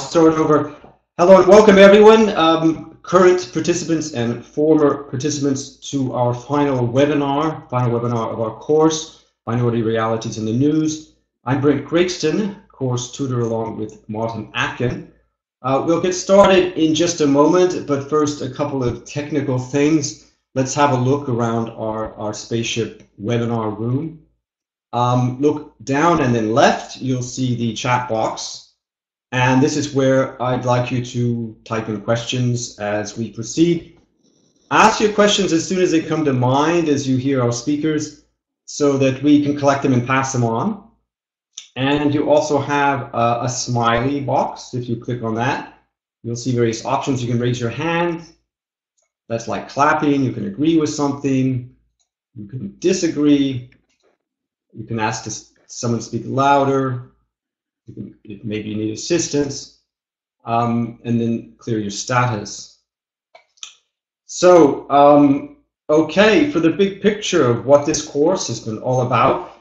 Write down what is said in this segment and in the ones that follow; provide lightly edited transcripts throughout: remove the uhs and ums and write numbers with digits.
start over. Hello and welcome everyone, current participants and former participants to our final webinar of our course, Minority Realities in the News. I'm Brent Gregston, course tutor along with Martin Atkin. We'll get started in just a moment, but first a couple of technical things. Let's have a look around our spaceship webinar room. Look down and then left, you'll see the chat box. And this is where I'd like you to type in questions as we proceed. Ask your questions as soon as they come to mind as you hear our speakers so that we can collect them and pass them on. And you also have a smiley box. If you click on that, you'll see various options. You can raise your hand. That's like clapping. You can agree with something. You can disagree. You can ask someone to speak louder. If maybe you need assistance, and then clear your status. So, okay, for the big picture of what this course has been all about,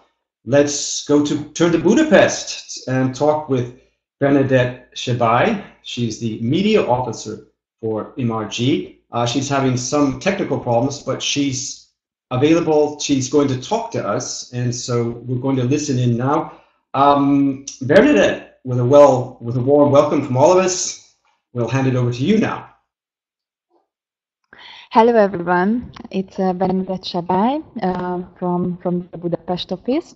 let's turn to Budapest and talk with Bernadette Shabai. She's the media officer for MRG. She's having some technical problems, but she's available. She's going to talk to us, and so we're going to listen in now. Bernadette, with a warm welcome from all of us, we'll hand it over to you now. Hello everyone, it's Bernadette Shabai from the Budapest office.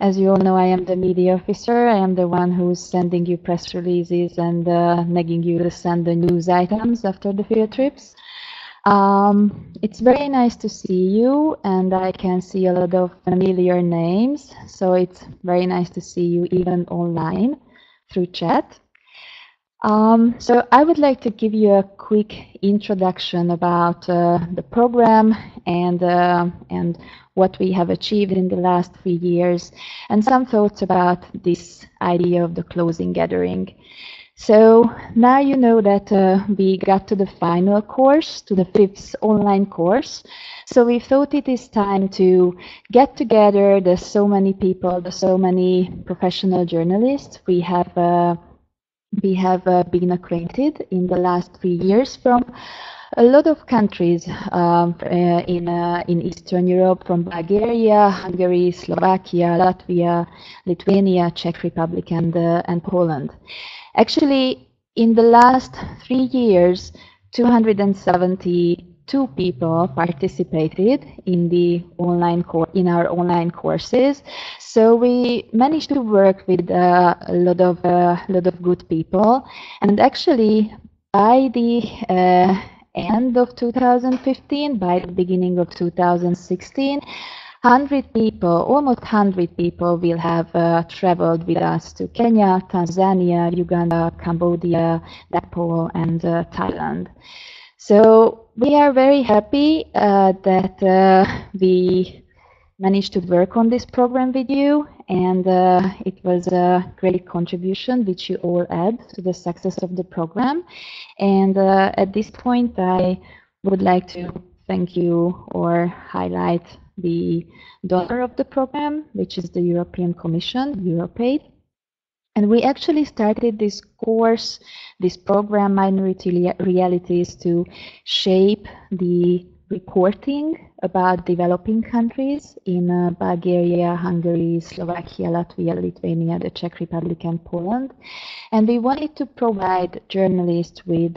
As you all know, I am the media officer. I am the one who's sending you press releases and nagging you to send the news items after the field trips. It's very nice to see you, and I can see a lot of familiar names, so it's very nice to see you even online through chat. So I would like to give you a quick introduction about the program and what we have achieved in the last 3 years, and some thoughts about this idea of the closing gathering. So now you know that we got to the final course, to the 5th online course. So we thought it is time to get together the so many people, the so many professional journalists we have been acquainted in the last 3 years from a lot of countries in Eastern Europe, from Bulgaria, Hungary, Slovakia, Latvia, Lithuania, Czech Republic, and Poland. Actually, in the last 3 years, 272 people participated in our online courses. So we managed to work with a lot of good people, and actually by the end of 2015, by the beginning of 2016. 100 people, almost 100 people will have traveled with us to Kenya, Tanzania, Uganda, Cambodia, Nepal, and Thailand. So we are very happy that we managed to work on this program with you, and it was a great contribution which you all add to the success of the program. And at this point, I would like to thank you or highlight the donor of the program, which is the European Commission, EuropeAid. And we actually started this course, this program, Minority Realities, to shape the reporting about developing countries in Bulgaria, Hungary, Slovakia, Latvia, Lithuania, the Czech Republic, and Poland. And we wanted to provide journalists with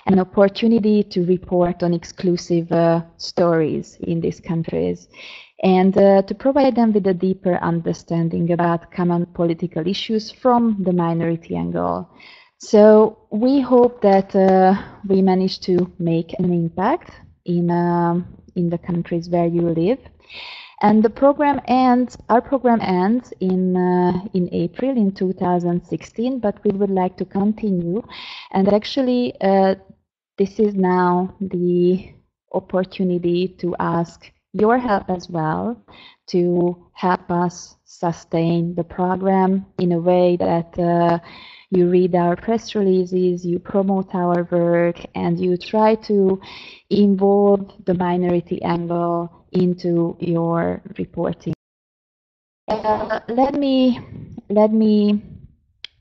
an opportunity to report on exclusive stories in these countries, and to provide them with a deeper understanding about common political issues from the minority angle. So we hope that we manage to make an impact in the countries where you live. And the program ends, our program ends in April in 2016, but we would like to continue. And actually, this is now the opportunity to ask your help as well to help us sustain the program in a way that you read our press releases, you promote our work, and you try to involve the minority angle into your reporting. Let me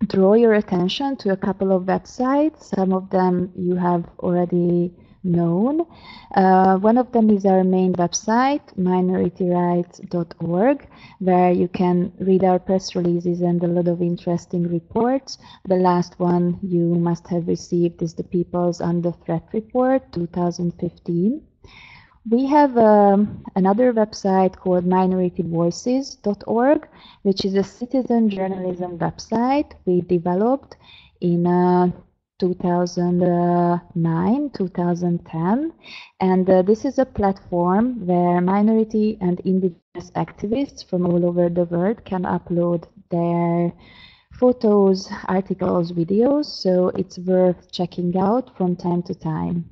draw your attention to a couple of websites. Some of them you have already known. One of them is our main website, minorityrights.org, where you can read our press releases and a lot of interesting reports. The last one you must have received is the People's Under Threat Report 2015. We have another website called minorityvoices.org, which is a citizen journalism website we developed in 2009, 2010, and this is a platform where minority and indigenous activists from all over the world can upload their photos, articles, videos, so it's worth checking out from time to time.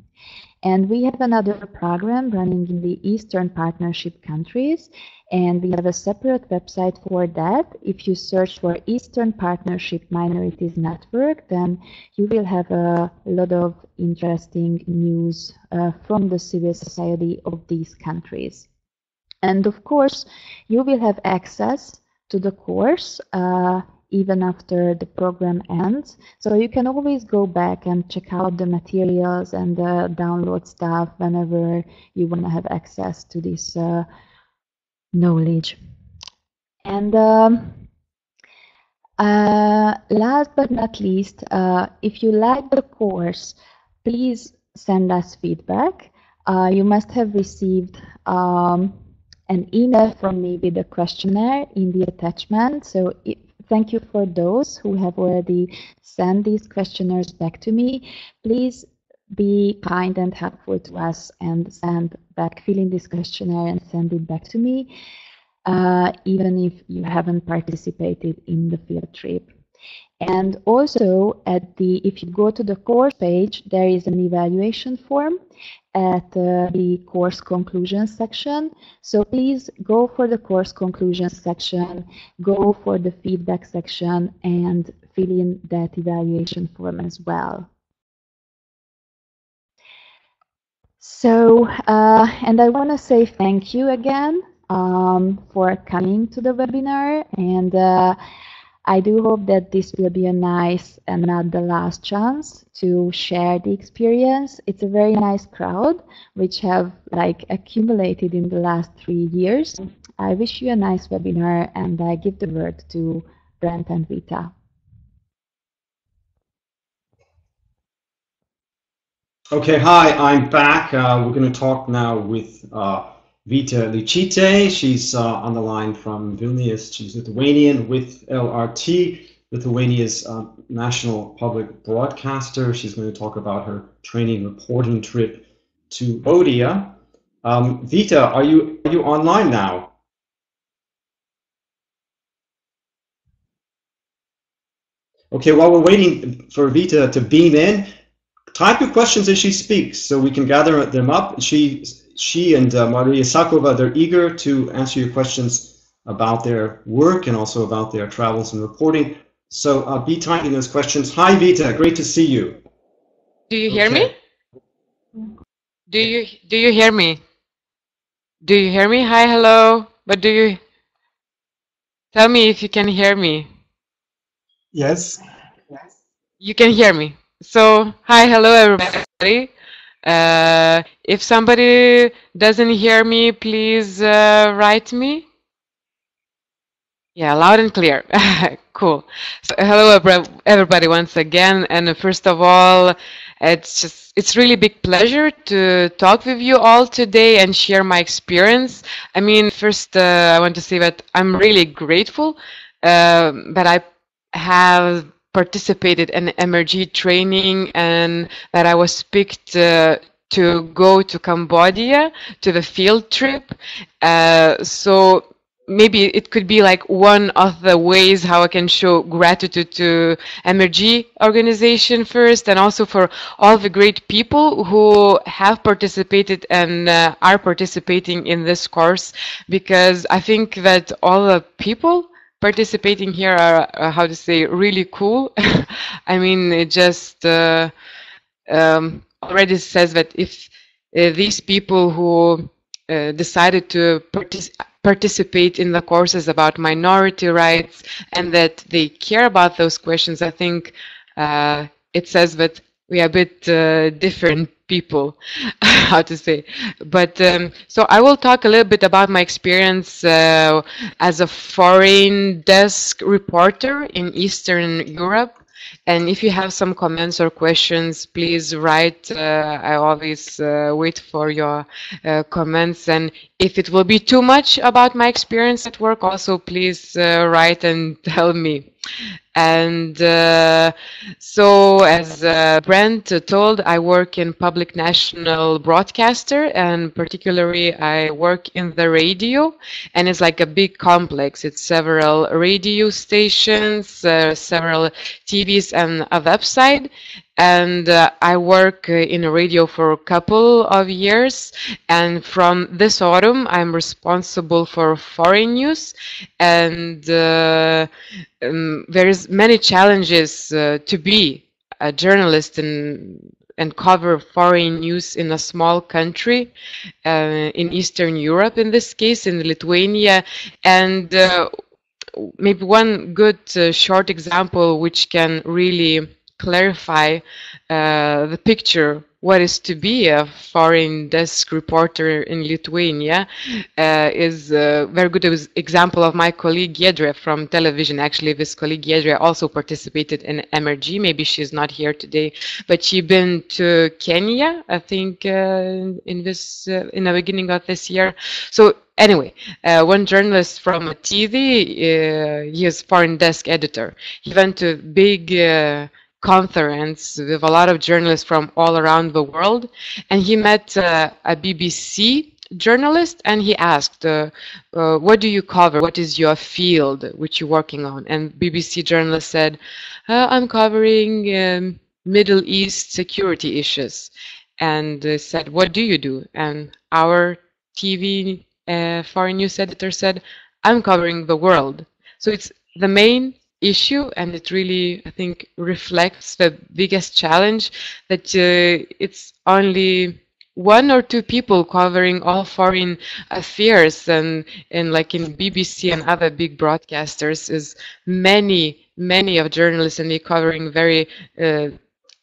And we have another program running in the Eastern Partnership countries, and we have a separate website for that. If you search for Eastern Partnership Minorities Network, then you will have a lot of interesting news from the civil society of these countries. And of course, you will have access to the course even after the program ends. So you can always go back and check out the materials and download stuff whenever you want to have access to this knowledge. And last but not least, if you like the course, please send us feedback. You must have received an email from me with a questionnaire in the attachment. So thank you for those who have already sent these questionnaires back to me. Please be kind and helpful to us and fill in this questionnaire and send it back to me, even if you haven't participated in the field trip. And also, if you go to the course page, there is an evaluation form at the course conclusion section. So please go for the course conclusion section, go for the feedback section, and fill in that evaluation form as well. So, and I want to say thank you again for coming to the webinar, and I do hope that this will be a nice and not the last chance to share the experience. It's a very nice crowd which have accumulated in the last 3 years. I wish you a nice webinar, and I give the word to Brent and Vita. Okay, hi, I'm back. We're going to talk now with Vita Ličytė. She's on the line from Vilnius. She's Lithuanian with LRT, Lithuania's national public broadcaster. She's going to talk about her training reporting trip to Cambodia. Vita, are you online now? Okay, while we're waiting for Vita to beam in, type your questions as she speaks so we can gather them up. She and Mariya Savkova, they're eager to answer your questions about their work and also about their travels and reporting. So be typing those questions. Hi, Vita, great to see you. Do you hear me? Do you hear me? Do you hear me? Hi, hello. But do you tell me if you can hear me? Yes. You can hear me. So, hi, hello, everybody. If somebody doesn't hear me, please write me. Yeah, loud and clear. Cool. So, hello, everybody, once again. And first of all, it's really big pleasure to talk with you all today and share my experience. I mean, first, I want to say that I'm really grateful that I have participated in MRG training and that I was picked to go to Cambodia to the field trip. So maybe it could be like one of the ways how I can show gratitude to MRG organization first, and also for all the great people who have participated and are participating in this course, because I think that all the people participating here are, how to say, really cool. I mean, it just already says that if these people who decided to participate, participate in the courses about minority rights and that they care about those questions. I think it says that we are a bit different people, how to say. But so I will talk a little bit about my experience as a foreign desk reporter in Eastern Europe. And if you have some comments or questions, please write. I always wait for your comments. And if it will be too much about my experience at work, also please write and tell me. And so, as Brent told, I work in public national broadcaster, and particularly I work in the radio, and it's like a big complex. It's several radio stations, several TVs, and a website. And I work in radio for a couple of years, and from this autumn I'm responsible for foreign news, and there is many challenges to be a journalist and cover foreign news in a small country in Eastern Europe, in this case in Lithuania. And maybe one good short example which can really clarify the picture what is to be a foreign desk reporter in Lithuania is a very good example of my colleague Jedre from television. Actually, this colleague Jedre also participated in MRG. Maybe she's not here today, but she's been to Kenya, I think, in the beginning of this year. So anyway, one journalist from a TV, he is foreign desk editor. He went to big conference with a lot of journalists from all around the world, and he met a BBC journalist, and he asked, what do you cover? What is your field which you're working on? And BBC journalist said, I'm covering Middle East security issues. And said, what do you do? And our TV foreign news editor said, I'm covering the world. So it's the main issue, and it really, I think, reflects the biggest challenge that it's only one or two people covering all foreign affairs, and like in BBC and other big broadcasters is many of journalists, and they're covering very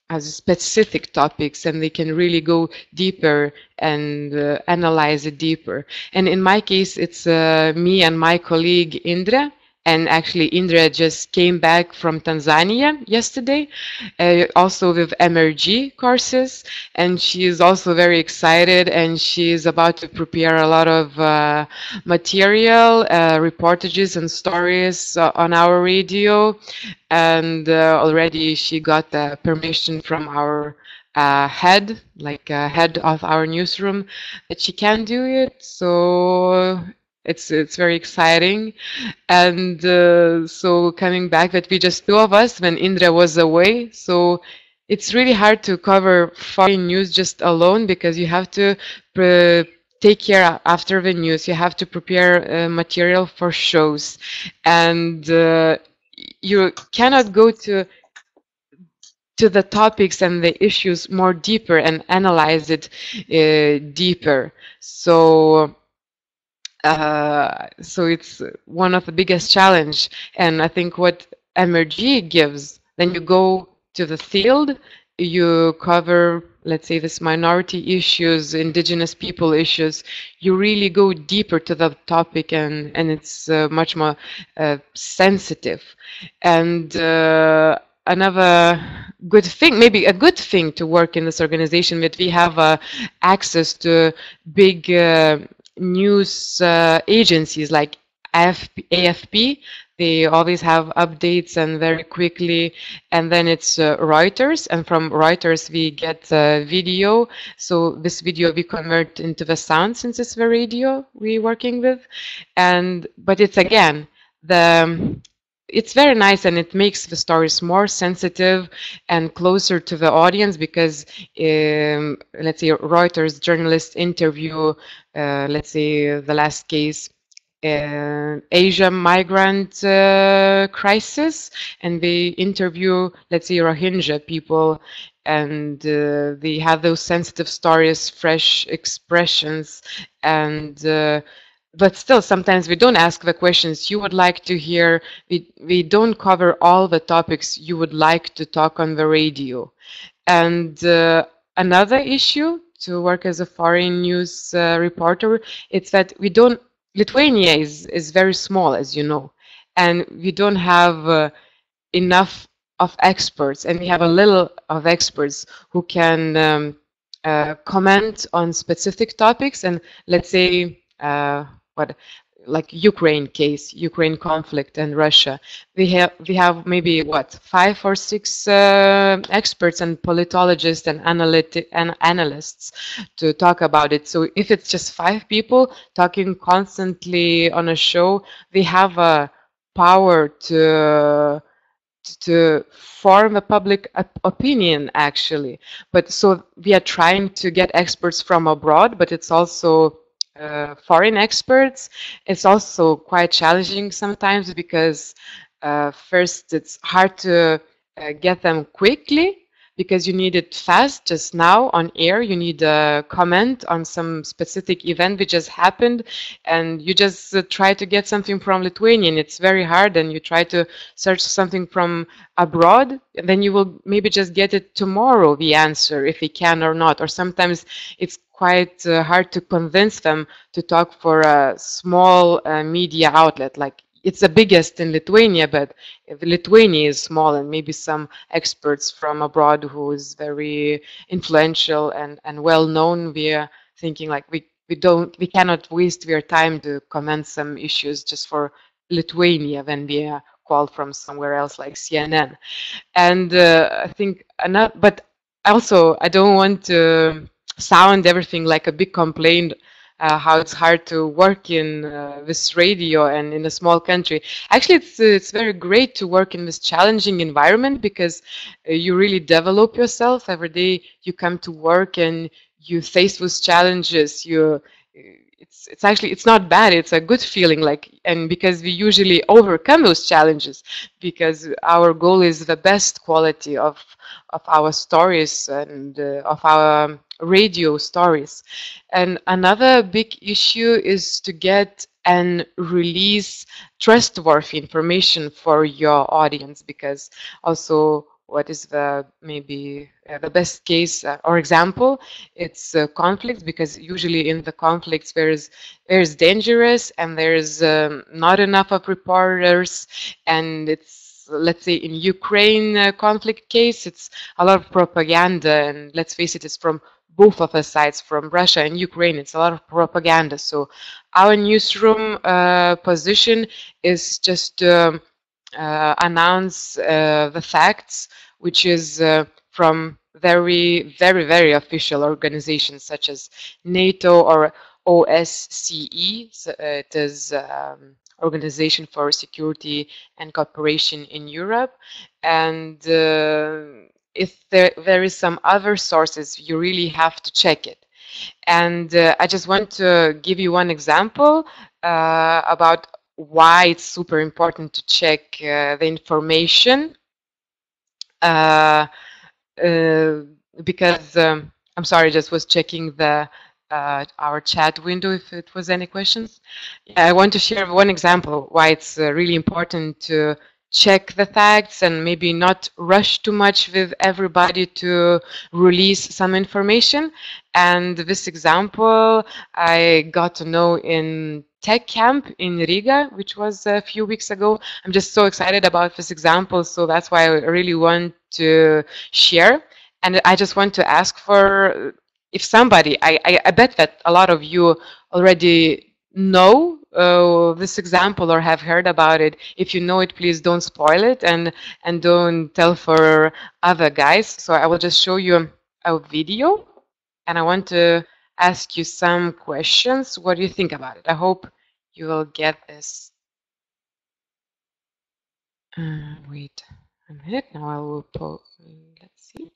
as specific topics, and they can really go deeper and analyze it deeper. And in my case, it's me and my colleague Indra. And actually, Indra just came back from Tanzania yesterday, also with MRG courses, and she is also very excited, and she is about to prepare a lot of material, reportages and stories on our radio, and already she got the permission from our head, head of our newsroom, that she can do it. So it's very exciting. And so coming back, that we just two of us when Indra was away, so it's really hard to cover foreign news just alone, because you have to take care after the news, you have to prepare material for shows, and you cannot go to the topics and the issues more deeper and analyze it deeper. So it's one of the biggest challenge, and I think what MRG gives, then you go to the field, you cover, let's say, this minority issues, indigenous people issues, you really go deeper to the topic, and it's much more sensitive. And another good thing, maybe a good thing to work in this organization, that we have access to big news agencies like AFP. They always have updates and very quickly. And then it's Reuters, and from Reuters we get video. So this video we convert into the sound, since it's the radio we're working with. But it's again it's very nice, and it makes the stories more sensitive and closer to the audience, because let's say Reuters journalists interview, let's say the last case, Asia migrant crisis, and they interview, let's say, Rohingya people, and they have those sensitive stories, fresh expressions, and but still, sometimes we don't ask the questions you would like to hear. We don't cover all the topics you would like to talk on the radio. And another issue to work as a foreign news reporter, it's that we don't, Lithuania is very small, as you know, and we don't have enough of experts, and we have a little of experts who can comment on specific topics. And let's say like Ukraine case, Ukraine conflict and Russia, we have maybe what, 5 or 6 experts and politologists and analysts to talk about it. So if it's just 5 people talking constantly on a show, we have a power to form a public opinion, actually. But so we are trying to get experts from abroad, but it's also foreign experts. It's also quite challenging sometimes because first it's hard to get them quickly, because you need it fast, just now on air. You need a comment on some specific event which just happened, and you just try to get something from Lithuania, and it's very hard, and you try to search something from abroad, and then you will maybe just get it tomorrow, the answer, if you can or not. Or sometimes it's quite hard to convince them to talk for a small media outlet. Like, it's the biggest in Lithuania, but Lithuania is small, and maybe some experts from abroad who is very influential and well known, we are thinking like we cannot waste their time to comment some issues just for Lithuania when we are called from somewhere else like CNN. And I think but also I don't want to sound everything like a big complaint, how it's hard to work in this radio and in a small country. Actually, it's very great to work in this challenging environment, because you really develop yourself every day. You come to work and you face those challenges. It's actually, it's not bad. It's a good feeling, like, and because we usually overcome those challenges, because our goal is the best quality of our stories and of our radio stories. And another big issue is to get and release trustworthy information for your audience, because also what is the maybe the best case or example, it's conflicts, because usually in the conflicts there's dangerous, and there's not enough of reporters, and it's, let's say in Ukraine conflict case, it's a lot of propaganda, and let's face it, it's from both of the sides, from Russia and Ukraine. It's a lot of propaganda. So our newsroom position is just to announce the facts, which is from very, very, very official organizations such as NATO or OSCE. So it is Organization for Security and Cooperation in Europe. And if there is some other sources, you really have to check it. And I just want to give you one example about why it's super important to check the information, because I'm sorry, just was checking the our chat window if it was any questions. Yeah, I want to share one example why it's really important to check the facts and maybe not rush too much with everybody to release some information. And this example I got to know in Tech Camp in Riga, which was a few weeks ago. I'm just so excited about this example, so that's why I really want to share. And I just want to ask for, if somebody, I bet that a lot of you already know this example or have heard about it. If you know it, please don't spoil it and don't tell for other guys. So I will just show you a video, and I want to ask you some questions. What do you think about it? I hope you will get this. Wait a minute. Now I will post. Let's see.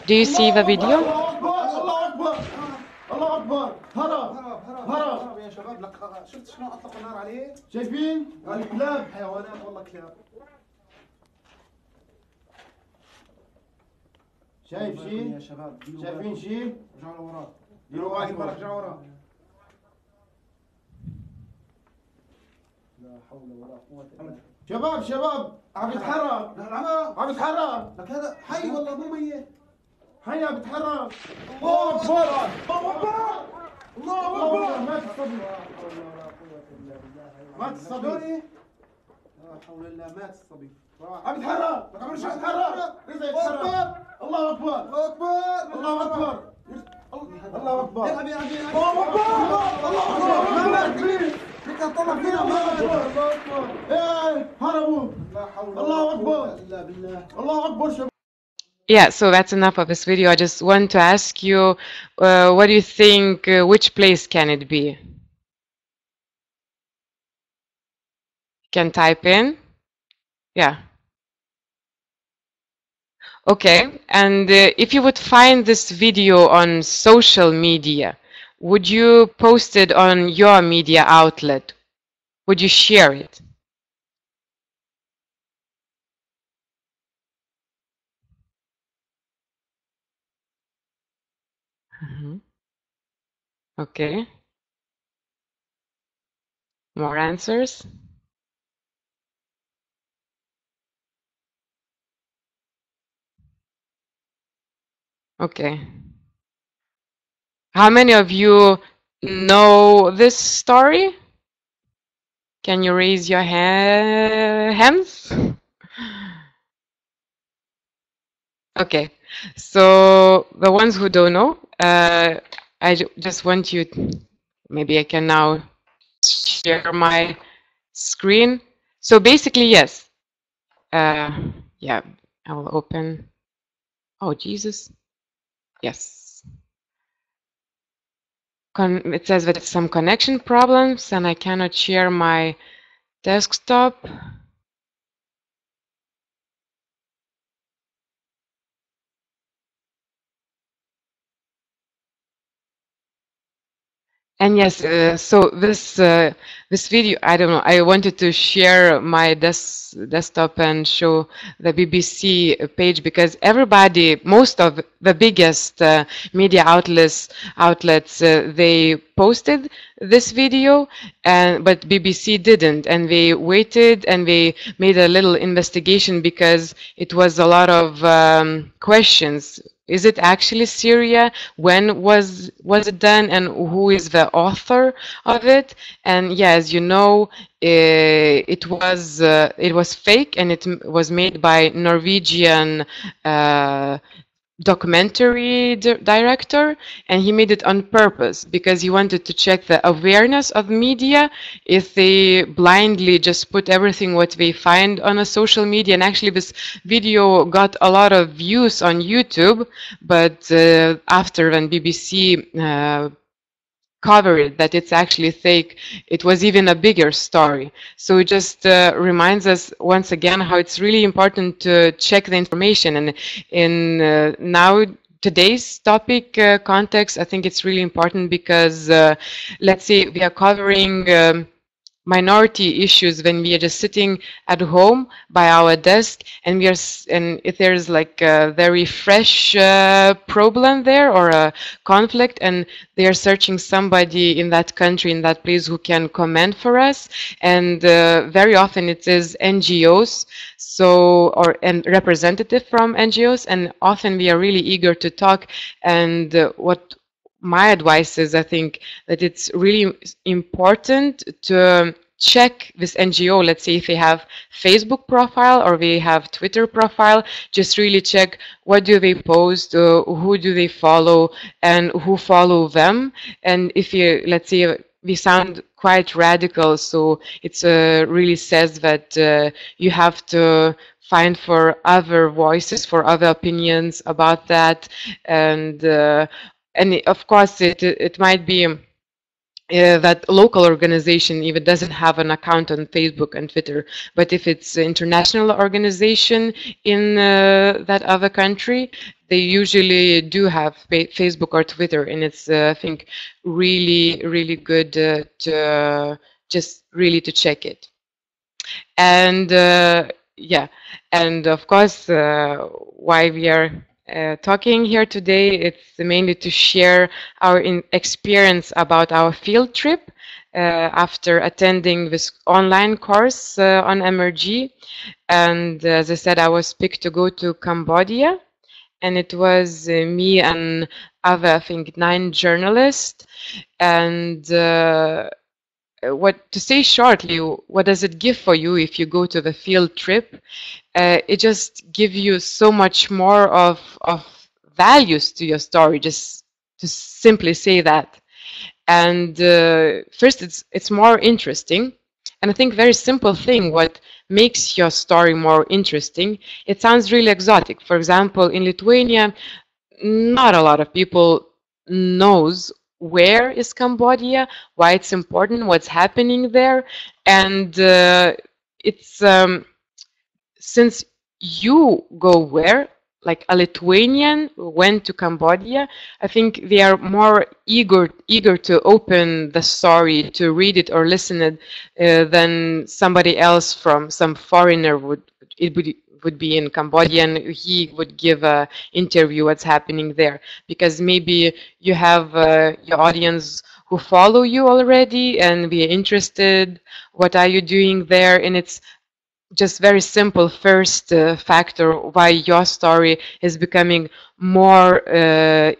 Do you see the video? الله اكبر هرب هرب يا شباب. لك شفت شلون اطلقوا النار عليه؟ شايفين؟ الكلاب حيوانات والله كلاب. شايف شيء؟ يا شباب شايفين شيء؟ رجعوا لورا ديروا بالكم رجعوا ورا لا حول ولا قوة إلا بالله شباب عم يتحرك عم يتحرك لك هذا حي والله مو ميت حي عم يتحرك الله أكبر الله أكبر الله أكبر مات الصبي مات الصبي لا حول الله مات الصبي عم يتحرك لك عم يتحرك رزق يتحرك الله أكبر الله أكبر الله أكبر الله أكبر يا حبيبي الله أكبر الله أكبر ما مات فيك طلع فينا الله أكبر الله أكبر إيه هربوا لا حول الله أكبر إلا بالله الله أكبر شباب. Yeah, so that's enough of this video. I just want to ask you, what do you think, which place can it be? You can type in. Yeah. Okay, and if you would find this video on social media, would you post it on your media outlet? Would you share it? Okay. More answers? Okay. How many of you know this story? Can you raise your hands? Okay, so the ones who don't know, I just want you, maybe I can now share my screen. So basically, yes. Yeah, I will open. Oh, Jesus. Yes. It says that it's some connection problems and I cannot share my desktop. And yes, so this video, I don't know, I wanted to share my desktop and show the BBC page because everybody, most of the biggest media outlets, they posted this video, but BBC didn't, and they waited and they made a little investigation because it was a lot of questions. Is it actually Syria? When was it done? And who is the author of it? And yeah, as you know, it was fake, and it was made by Norwegian documentary director, and he made it on purpose because he wanted to check the awareness of media, if they blindly just put everything what they find on a social media. And actually this video got a lot of views on YouTube, but after when BBC covered that it's actually fake, it was even a bigger story. So it just reminds us once again how it's really important to check the information. And in now today's topic context, I think it's really important because let's say we are covering minority issues when we are just sitting at home by our desk, and if there's like a very fresh problem there or a conflict, and they are searching somebody in that country, in that place, who can comment for us, and very often it is NGOs, and representative from NGOs, and often we are really eager to talk. And what my advice is, I think that it's really important to check this NGO. Let's say if they have Facebook profile or they have Twitter profile, just really check what do they post, who do they follow, and who follow them. And if you, let's say, we sound quite radical, so it's really says that you have to find for other voices, for other opinions about that. And of course, it might be that local organization even doesn't have an account on Facebook and Twitter, but if it's an international organization in that other country, they usually do have Facebook or Twitter, and it's I think really good to just really to check it. And yeah, and of course why we are talking here today, it's mainly to share our experience about our field trip after attending this online course on MRG. And as I said, I was picked to go to Cambodia, and it was me and other, I think, 9 journalists. And what to say shortly, what does it give for you if you go to the field trip? It just gives you so much more of values to your story, just to simply say that. And first, it's more interesting. And I think very simple thing, what makes your story more interesting, it sounds really exotic. For example, in Lithuania, not a lot of people knows where is Cambodia, why it's important, what's happening there. And it's since you go where, like a Lithuanian went to Cambodia, I think they are more eager to open the story, to read it or listen it, than somebody else from some foreigner would be in Cambodia, and he would give a interview what's happening there, because maybe you have your audience who follow you already and be interested, what are you doing there, and it's just very simple first factor why your story is becoming more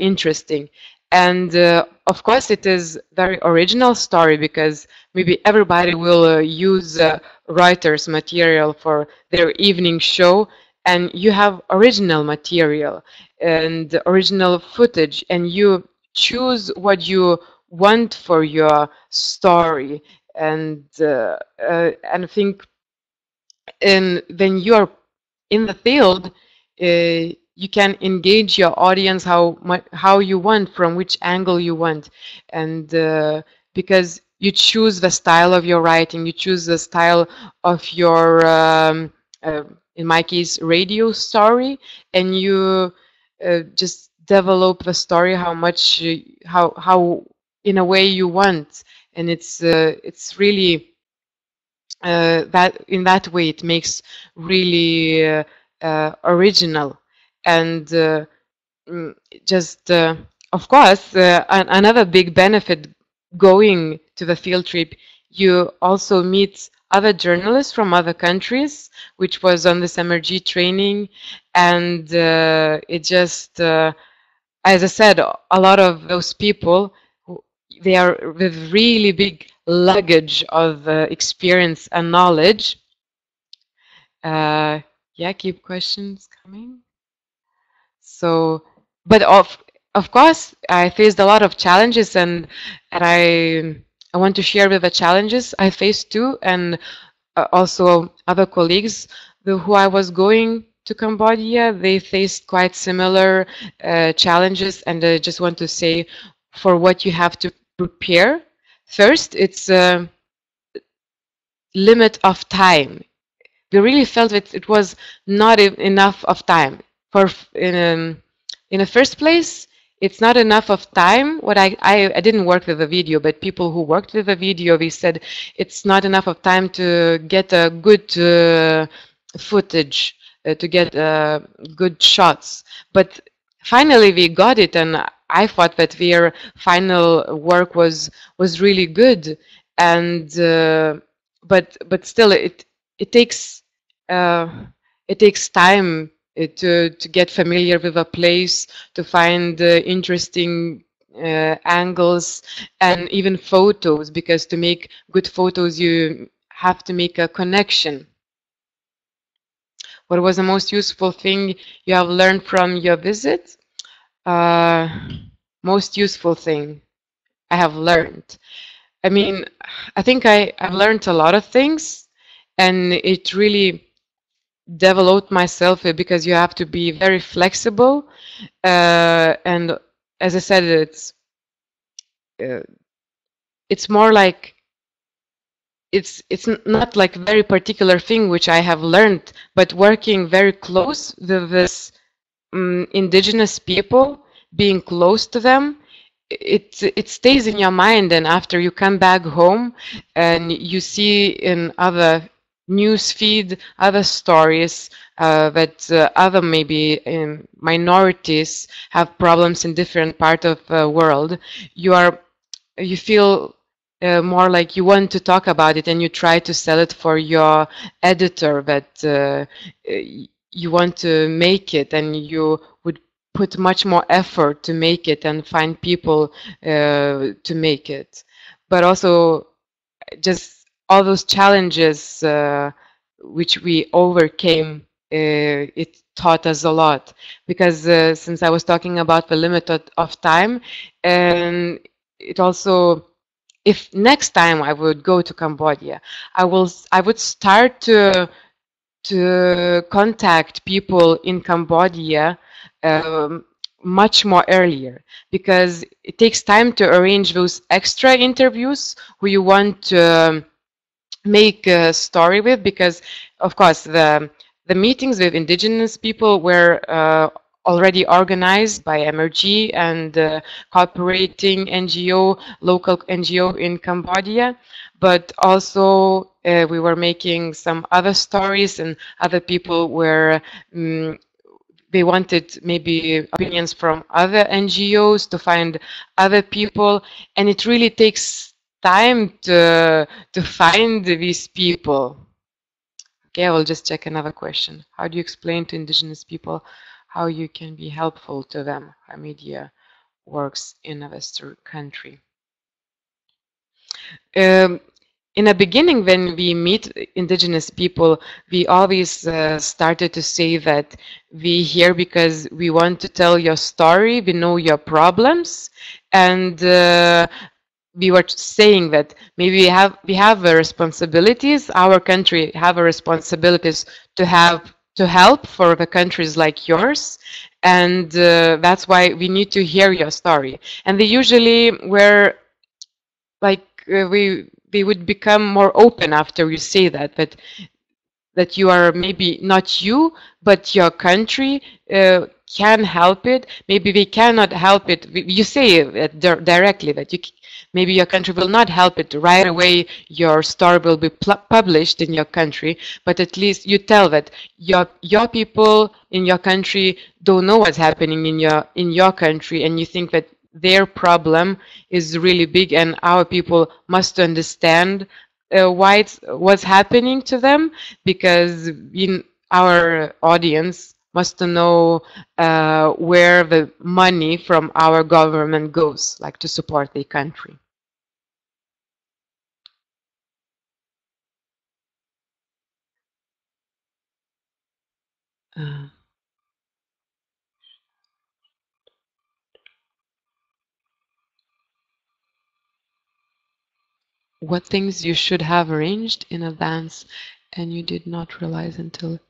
interesting. And of course it is very original story, because maybe everybody will use writers material for their evening show, and you have original material and original footage, and you choose what you want for your story. And I think when you're in the field, you can engage your audience how you want, from which angle you want, and because you choose the style of your writing, you choose the style of your, in my case, radio story, and you just develop the story how in a way you want, and it's really. That in that way it makes really original. And just of course another big benefit going to the field trip, you also meet other journalists from other countries, which was on this MRG training, and it just as I said, a lot of those people, they are with really big luggage of experience and knowledge. Yeah, keep questions coming. So, but of course, I faced a lot of challenges, and I want to share with the challenges I faced too, and also other colleagues who I was going to Cambodia, they faced quite similar challenges, and I just want to say for what you have to prepare. First, it's a limit of time. We really felt that it was not enough of time. In the first place, it's not enough of time. What I didn't work with the video, but people who worked with the video, they said it's not enough of time to get a good footage, to get good shots. But finally, we got it, and I thought that their final work was really good, and but still it takes time to get familiar with a place, to find interesting angles, and even photos, because to make good photos you have to make a connection. What was the most useful thing you have learned from your visit? Most useful thing I have learned. I mean, I think I've learned a lot of things, and it really developed myself, because you have to be very flexible. And as I said, it's more like it's not like a very particular thing which I have learned, but working very close with this indigenous people, being close to them, it stays in your mind, and after you come back home and you see in other news feed other stories that other maybe minorities have problems in different part of the world, you feel more like you want to talk about it, and you try to sell it for your editor that you want to make it, and you would put much more effort to make it and find people to make it. But also just all those challenges which we overcame, it taught us a lot, because since I was talking about the limit of time, and it also, if next time I would go to Cambodia, I would start to contact people in Cambodia much more earlier, because it takes time to arrange those extra interviews who you want to make a story with, because of course the meetings with indigenous people were already organized by MRG and cooperating NGO, local NGO in Cambodia, but also we were making some other stories, and other people were they wanted maybe opinions from other NGOs to find other people, and it really takes time to find these people. Okay, I will just check another question. How do you explain to indigenous people how you can be helpful to them, how media works in a Western country? In the beginning, when we meet indigenous people, we always started to say that we here because we want to tell your story, we know your problems, and we were saying that maybe we have responsibilities, our country have responsibilities to help for the countries like yours, and that's why we need to hear your story. And they usually were like we would become more open after you say that you are maybe not you, but your country can help it. Maybe we cannot help it. You say it directly that maybe your country will not help it right away. Your story will be published in your country, but at least you tell that your people in your country don't know what's happening in your country, and you think that their problem is really big, and our people must understand what's happening to them, because our audience must know where the money from our government goes, like to support the country. What things you should have arranged in advance and you did not realize until...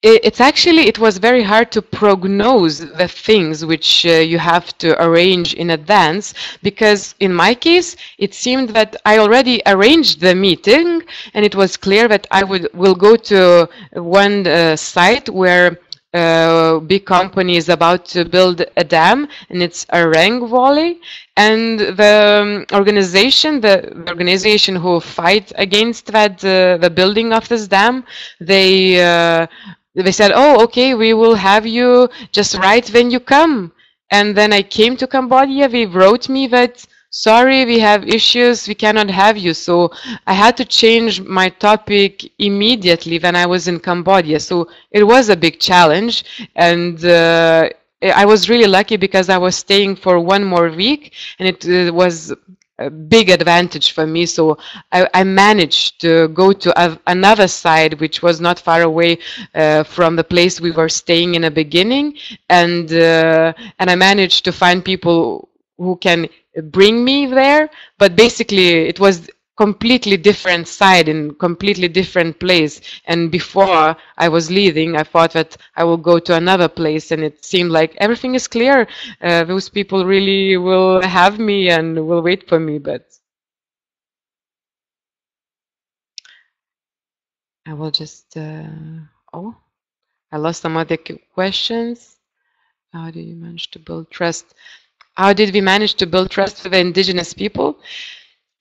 It was very hard to prognose the things which you have to arrange in advance, because in my case it seemed that I already arranged the meeting, and it was clear that I will go to one site where big company is about to build a dam, and it's a Rang Valley, and the organization who fight against that the building of this dam, they said, oh, okay, we will have you just right when you come. And then I came to Cambodia. They wrote me that, sorry, we have issues, we cannot have you. So I had to change my topic immediately when I was in Cambodia. So it was a big challenge. And I was really lucky because I was staying for one more week, and it was a big advantage for me. So I managed to go to another side which was not far away from the place we were staying in the beginning, and I managed to find people who can bring me there. But basically it was completely different side in completely different place, and before I was leaving I thought that I will go to another place, and it seemed like everything is clear, those people really will have me and will wait for me. But I will just oh, I lost some other questions. How did you manage to build trust? How did we manage to build trust with the indigenous people?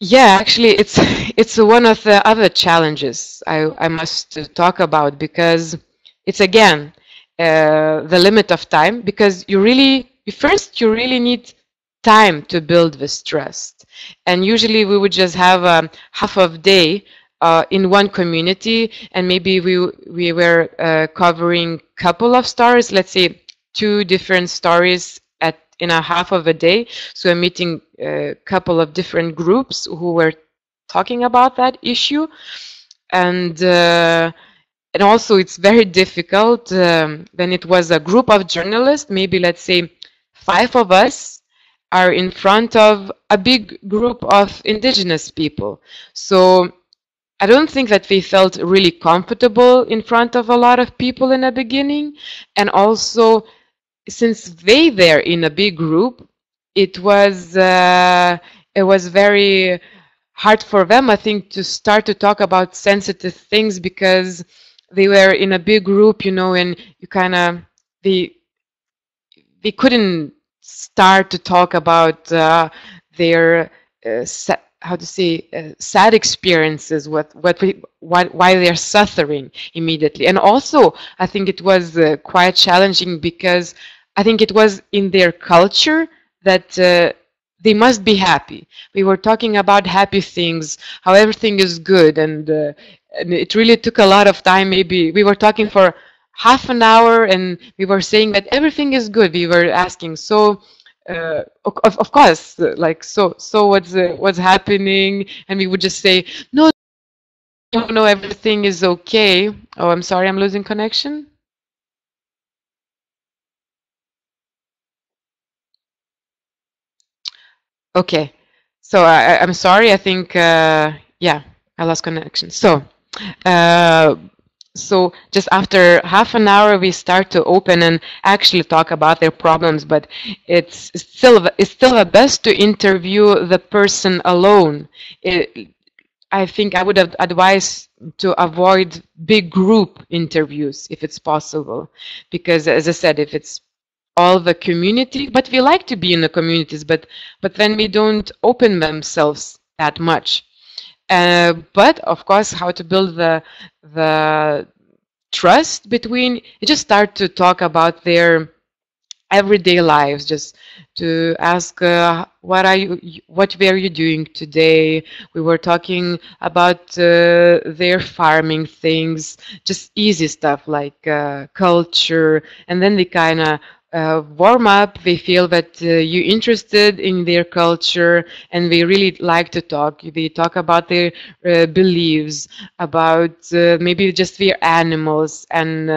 Yeah, actually, it's one of the other challenges I must talk about, because it's again the limit of time, because you really need time to build this trust. And usually we would just have a half of day in one community, and maybe we were covering couple of stories, let's say two different stories in a half of a day. So I'm meeting a couple of different groups who were talking about that issue, and also it's very difficult when it was a group of journalists. Maybe let's say 5 of us are in front of a big group of indigenous people. So I don't think that we felt really comfortable in front of a lot of people in the beginning, and also since they were in a big group, it was very hard for them, I think, to start to talk about sensitive things, because they were in a big group, you know, and you kind of they couldn't start to talk about their how to say sad experiences, why they're suffering immediately. And also I think it was quite challenging, because I think it was in their culture that they must be happy. We were talking about happy things, how everything is good, and it really took a lot of time. Maybe we were talking for half an hour and we were saying that everything is good. We were asking, so of course, like, so what's happening? And we would just say, no, no, everything is okay. Oh, I'm sorry, I'm losing connection. Okay, so I'm sorry. I think yeah, I lost connection. So so just after half an hour, we start to open and actually talk about their problems. But it's still the best to interview the person alone. I think I would have advised to avoid big group interviews if it's possible, because as I said, if it's all the community, but we like to be in the communities, but then we don't open themselves that much. But of course, how to build the trust between, you just start to talk about their everyday lives, just to ask what were you doing today. We were talking about their farming things, just easy stuff like culture, and then they kind of warm up. They feel that you're interested in their culture, and they really like to talk. They talk about their beliefs, about maybe just their animals, and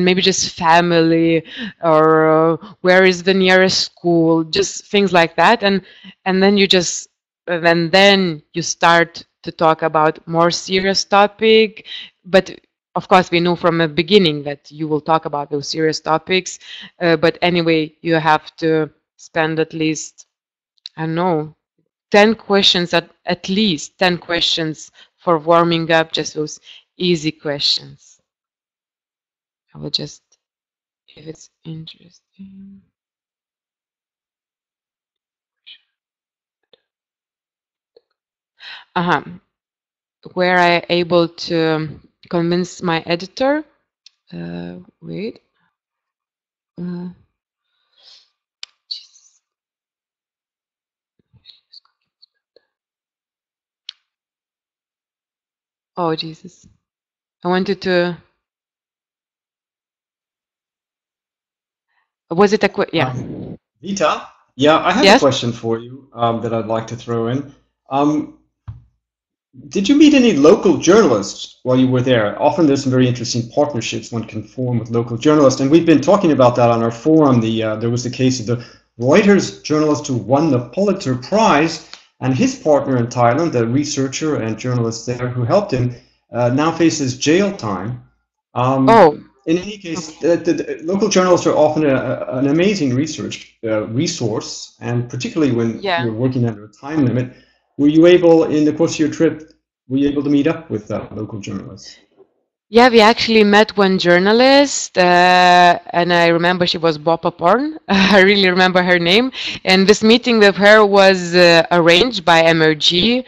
maybe just family, or where is the nearest school, just things like that. And then then you start to talk about more serious topic. But of course, we know from the beginning that you will talk about those serious topics. But anyway, you have to spend at least, I don't know, 10 questions, at least 10 questions for warming up, just those easy questions. I will just, if it's interesting. Were I able to convince my editor? Wait. Oh, Jesus. I wanted to... Was it a question? Yeah. Vita? Yeah, I have a question for you that I'd like to throw in. Did you meet any local journalists while you were there? Often there's some very interesting partnerships one can form with local journalists, and we've been talking about that on our forum. There was the case of the Reuters journalist who won the Pulitzer Prize, and his partner in Thailand, the researcher and journalist there who helped him, now faces jail time. In any case, the local journalists are often an amazing research resource, and particularly when you're working under a time limit. Were you able, in the course of your trip, to meet up with local journalists? Yeah, we actually met one journalist, and I remember she was Bopa Porn. I really remember her name. And this meeting with her was arranged by MRG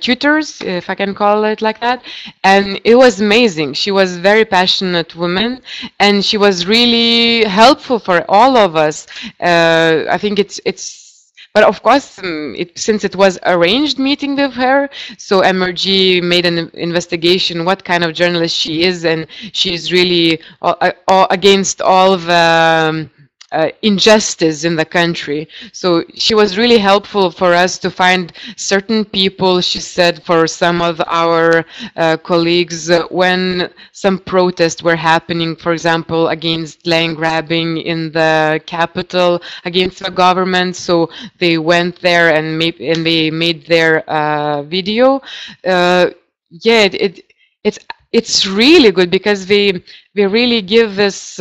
tutors, if I can call it like that. And it was amazing. She was a very passionate woman, and she was really helpful for all of us. I think but of course, since it was arranged meeting with her, so MRG made an investigation what kind of journalist she is, and she's really against all the injustice in the country. So she was really helpful for us to find certain people. She said for some of our colleagues, when some protests were happening, for example, against land grabbing in the capital, against the government, so they went there and they made their video. Yeah, it's really good because we really give this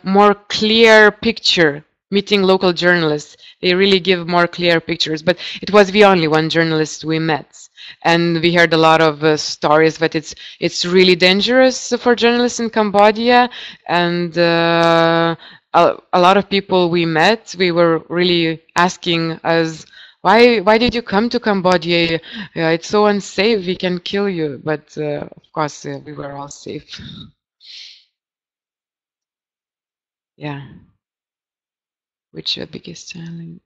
more clear picture. Meeting local journalists, they really give more clear pictures. But it was the only one journalist we met, and we heard a lot of stories. But it's really dangerous for journalists in Cambodia, and a lot of people we met, we were really asking us, why did you come to Cambodia? It's so unsafe, we can kill you. But of course, we were all safe. Yeah. Which are the biggest challenge?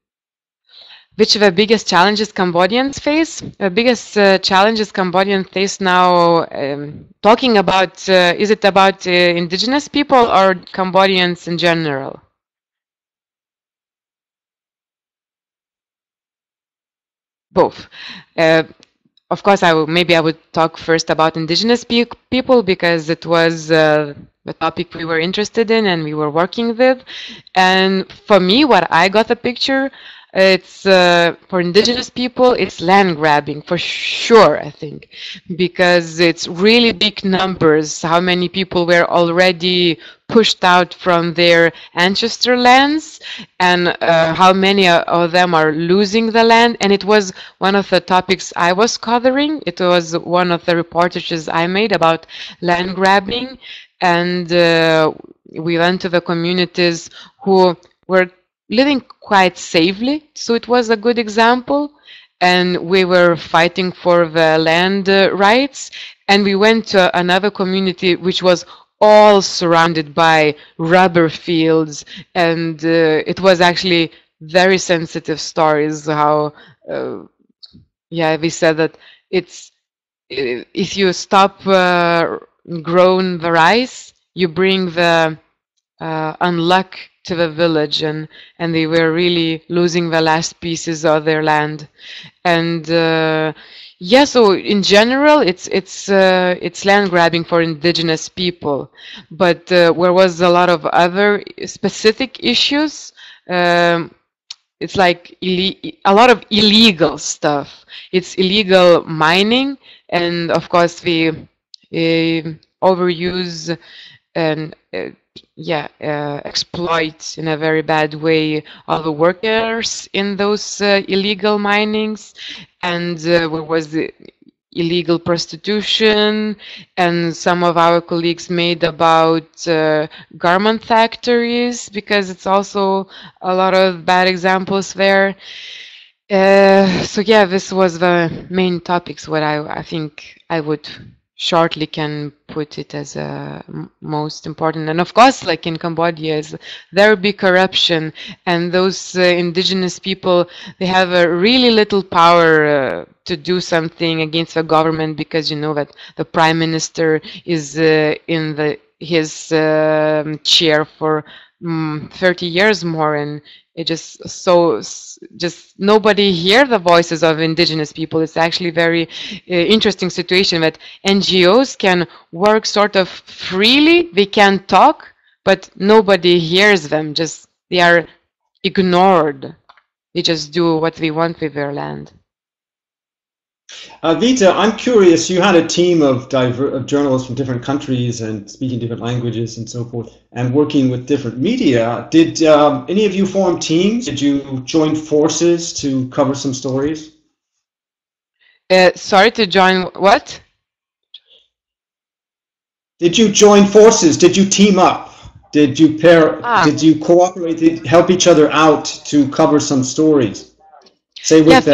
Which are the biggest challenges Cambodians face? The biggest challenges Cambodians face now, talking about, is it about indigenous people or Cambodians in general? Both. Of course, maybe I would talk first about indigenous people because it was the topic we were interested in and we were working with. And for me, what I got the picture, it's for indigenous people, it's land grabbing for sure, I think, because it's really big numbers. How many people were already pushed out from their ancestor lands, and how many of them are losing the land. And it was one of the topics I was covering. It was one of the reportages I made about land grabbing, and we went to the communities who were living quite safely, so it was a good example. And we were fighting for the land rights, and we went to another community which was all surrounded by rubber fields, and it was actually very sensitive stories. How yeah, we said that it's if you stop growing the rice, you bring the unluck to the village, and they were really losing the last pieces of their land. And yeah, so in general, it's land grabbing for indigenous people, but there was a lot of other specific issues. It's like a lot of illegal stuff. It's illegal mining, and of course we overuse and exploit in a very bad way all the workers in those illegal minings, and there was the illegal prostitution, and some of our colleagues made about garment factories, because it's also a lot of bad examples there. So yeah, this was the main topics what I think I would shortly can put it as most important. And of course, like in Cambodia, is very big corruption, and those indigenous people, they have a really little power to do something against the government, because you know that the prime minister is in his chair for 30 years more, and it just nobody hear the voices of indigenous people. It's actually very interesting situation that NGOs can work sort of freely, they can talk, but nobody hears them. Just they are ignored. They just do what they want with their land. Vita, I'm curious, you had a team of journalists from different countries and speaking different languages and so forth, and working with different media. Did any of you form teams? Did you join forces to cover some stories? Sorry, to join what? Did you join forces? Did you team up? Did you Did you cooperate? Did you help each other out to cover some stories? Say with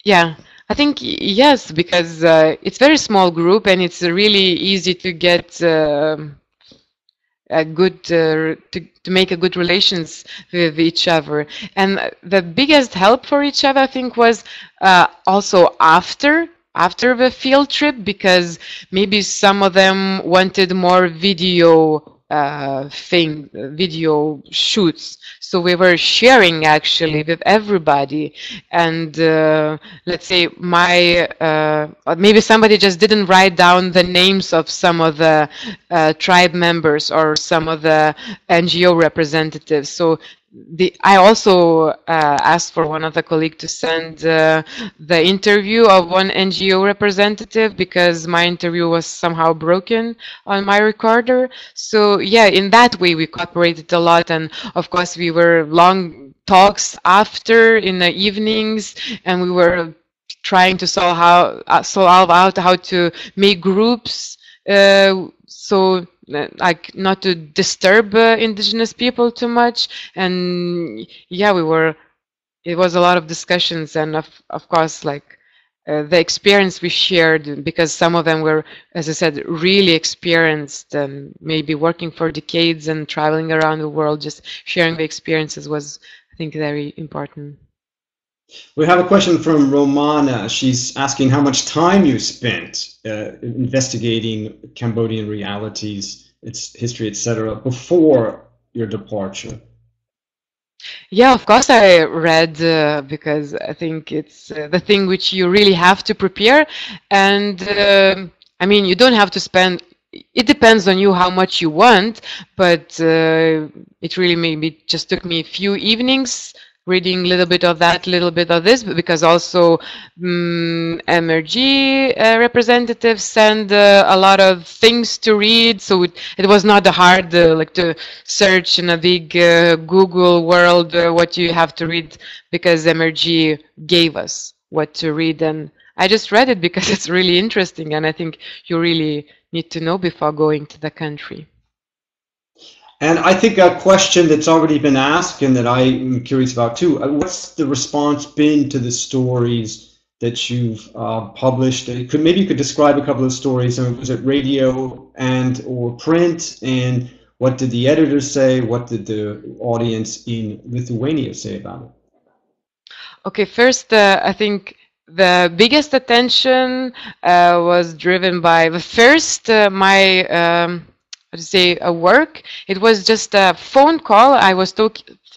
Yeah, I think yes, because it's a very small group and it's really easy to get a good to make a good relations with each other. And the biggest help for each other, I think, was also after the field trip, because maybe some of them wanted more video video shoots, so we were sharing actually with everybody. And let's say maybe somebody just didn't write down the names of some of the tribe members or some of the NGO representatives, so I also asked for one of the colleagues to send the interview of one NGO representative, because my interview was somehow broken on my recorder. So yeah, in that way we cooperated a lot, and of course we were long talks after in the evenings, and we were trying to solve out how to make groups so like not to disturb indigenous people too much. And yeah, it was a lot of discussions, and of course like the experience we shared, because some of them were, as I said, really experienced and maybe working for decades and traveling around the world. Just sharing the experiences was, I think, very important. We have a question from Romana. She's asking how much time you spent investigating Cambodian realities, its history, etc., before your departure. Yeah, of course I read, because I think it's the thing which you really have to prepare. And I mean, you don't have to spend, it depends on you how much you want, but it really maybe just took me a few evenings reading a little bit of that, little bit of this, because also MRG representatives send a lot of things to read, so it was not hard like to search in a big Google world what you have to read, because MRG gave us what to read, and I just read it because it's really interesting, and I think you really need to know before going to the country. And I think a question that's already been asked and that I'm curious about too, what's the response been to the stories that you've published? Maybe you could describe a couple of stories. I mean, was it radio and or print? And what did the editors say? What did the audience in Lithuania say about it? Okay, first, I think the biggest attention was driven by the first, a work. It was just a phone call. I was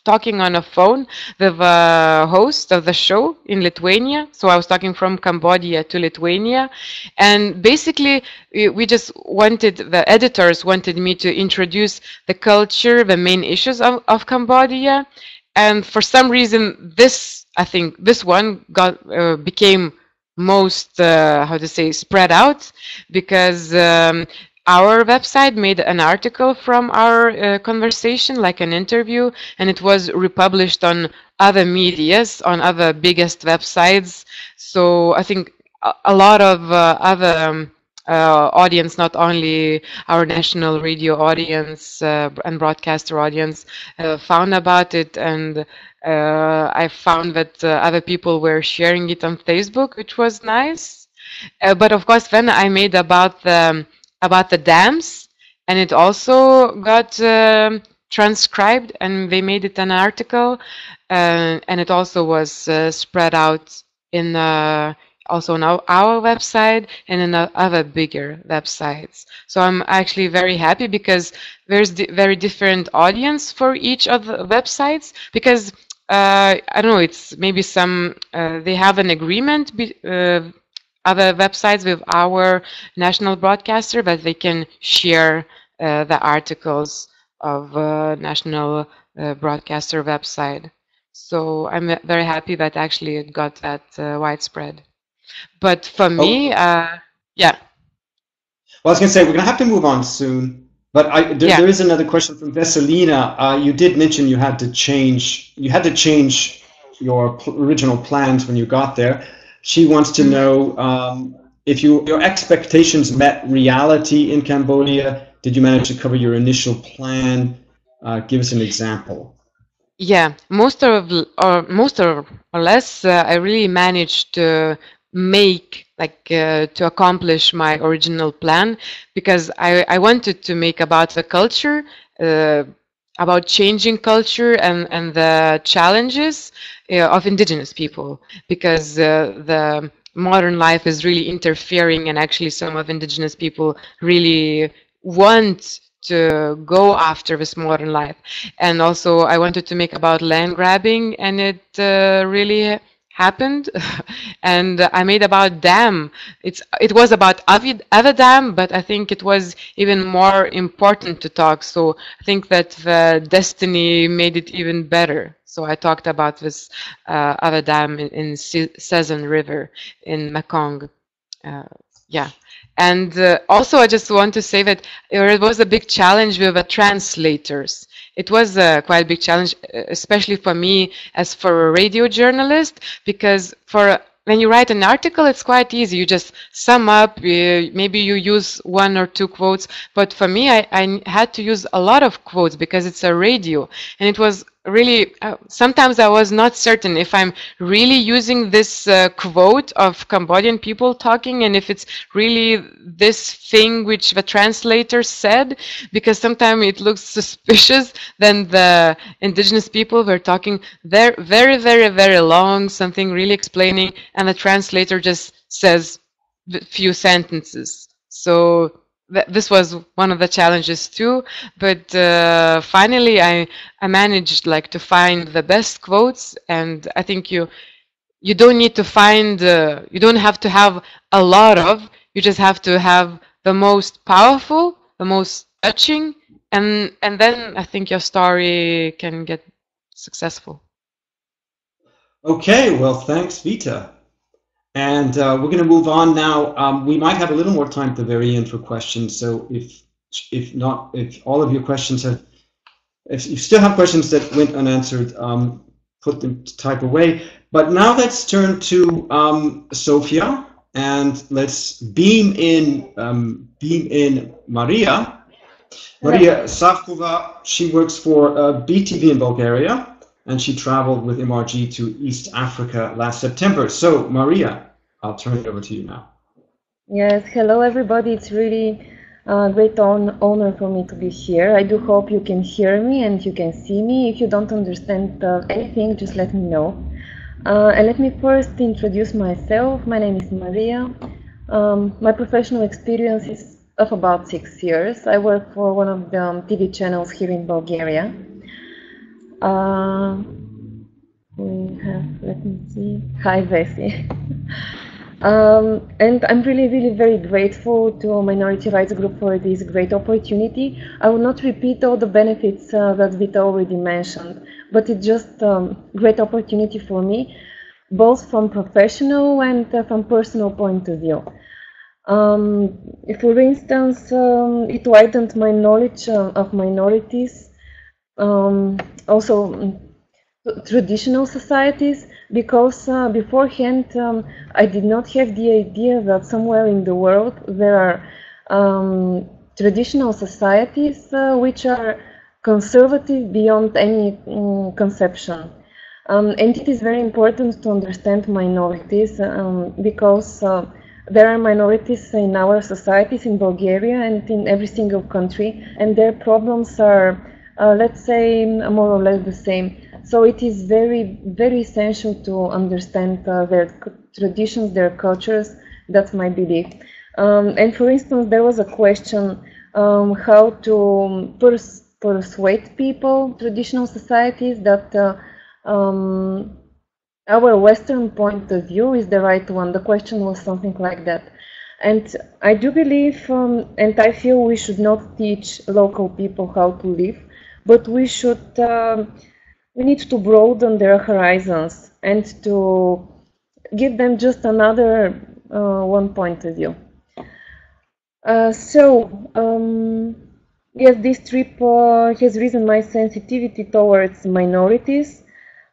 talking on a phone with a host of the show in Lithuania. So I was talking from Cambodia to Lithuania. And basically, we just wanted, the editors wanted me to introduce the culture, the main issues of Cambodia. And for some reason, I think this one became most, spread out, because our website made an article from our conversation, like an interview, and it was republished on other medias, on other biggest websites. So I think a lot of other audience, not only our national radio audience and broadcaster audience, found about it, and I found that other people were sharing it on Facebook, which was nice. But of course, then I made about the dams, and it also got transcribed, and they made it an article, and it also was spread out in also on our website and in other bigger websites. So I'm actually very happy, because there's very different audience for each of the websites, because I don't know, it's maybe some they have an agreement other websites with our national broadcaster, but they can share the articles of national broadcaster website. So I'm very happy that actually it got that widespread. But for me, yeah. Well, I was going to say, we're going to have to move on soon, but there is another question from Veselina. You did mention you had to change your original plans when you got there. She wants to know if your expectations met reality in Cambodia, did you manage to cover your initial plan? Give us an example. Yeah, most or less, I really managed to make to accomplish my original plan, because I wanted to make about the culture, about changing culture and the challenges of indigenous people, because the modern life is really interfering, and actually some of indigenous people really want to go after this modern life. And also I wanted to make about land grabbing, and it really happened. And I made about dam. It was about Ava Dam, but I think it was even more important to talk. So I think that the destiny made it even better. So I talked about this Ava Dam in Sezon River in Mekong. Yeah. And also I just want to say that it was a big challenge with the translators. It was a quite big challenge, especially for me as for a radio journalist, because when you write an article, it's quite easy. You just sum up, maybe you use 1 or 2 quotes. But for me, I had to use a lot of quotes because it's a radio. And it was really, sometimes I was not certain if I'm really using this quote of Cambodian people talking, and if it's really this thing which the translator said, because sometimes it looks suspicious. Then the indigenous people were talking very, very, very long, something really explaining, and the translator just says a few sentences. So this was one of the challenges too, but finally I managed to find the best quotes. And I think you don't need to find, you don't have to have a lot of, you just have to have the most powerful, the most touching, and then I think your story can get successful. Okay, well, thanks, Vita. And we're going to move on now. We might have a little more time at the very end for questions. So if all of your questions if you still have questions that went unanswered, put them, type away. But now let's turn to Sofia, and let's beam in Mariya. Mariya Savkova. She works for BTV in Bulgaria, and she traveled with MRG to East Africa last September. So, Mariya, I'll turn it over to you now. Yes, hello everybody. It's really a great honor for me to be here. I do hope you can hear me and you can see me. If you don't understand anything, just let me know. And let me first introduce myself. My name is Mariya. My professional experience is of about 6 years. I work for one of the TV channels here in Bulgaria. We have, let me see, hi Vessi. And I'm really very grateful to Minority Rights Group for this great opportunity. I will not repeat all the benefits that Vita already mentioned, but it's just a great opportunity for me, both from professional and from personal point of view. For instance, it widened my knowledge of minorities, also traditional societies, because beforehand I did not have the idea that somewhere in the world there are traditional societies which are conservative beyond any conception. And it is very important to understand minorities because there are minorities in our societies in Bulgaria and in every single country, and their problems are, let's say, more or less the same. So it is very essential to understand their traditions, their cultures. That's my belief. And for instance, there was a question how to persuade people, traditional societies, that our Western point of view is the right one. The question was something like that. And I do believe, and I feel we should not teach local people how to live, but we should, we need to broaden their horizons and to give them just another one point of view. Yes, this trip has risen my sensitivity towards minorities.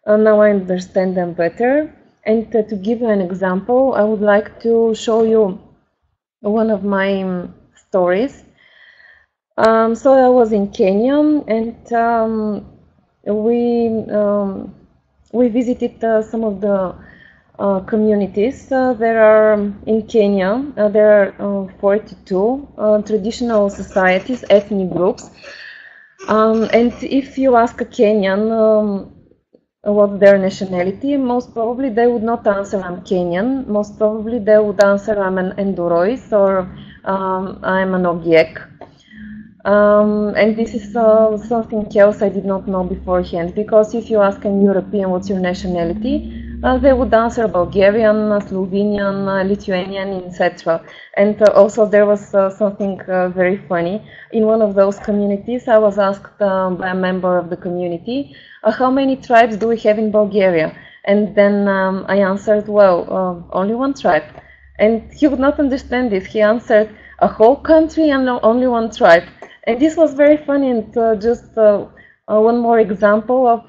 Now I understand them better. And to give you an example, I would like to show you one of my stories. So I was in Kenya, and we visited some of the communities. There are in Kenya, there are 42 traditional societies, ethnic groups. And if you ask a Kenyan what's their nationality, most probably they would not answer I'm Kenyan. Most probably they would answer I'm an Endorois or I'm an Ogiek. And this is something else I did not know beforehand, because if you ask an European what's your nationality, they would answer Bulgarian, Slovenian, Lithuanian, etc. And also there was something very funny. In one of those communities, I was asked by a member of the community, how many tribes do we have in Bulgaria? And then I answered, well, only one tribe. And he would not understand this. He answered, a whole country and only one tribe. And this was very funny, and just one more example of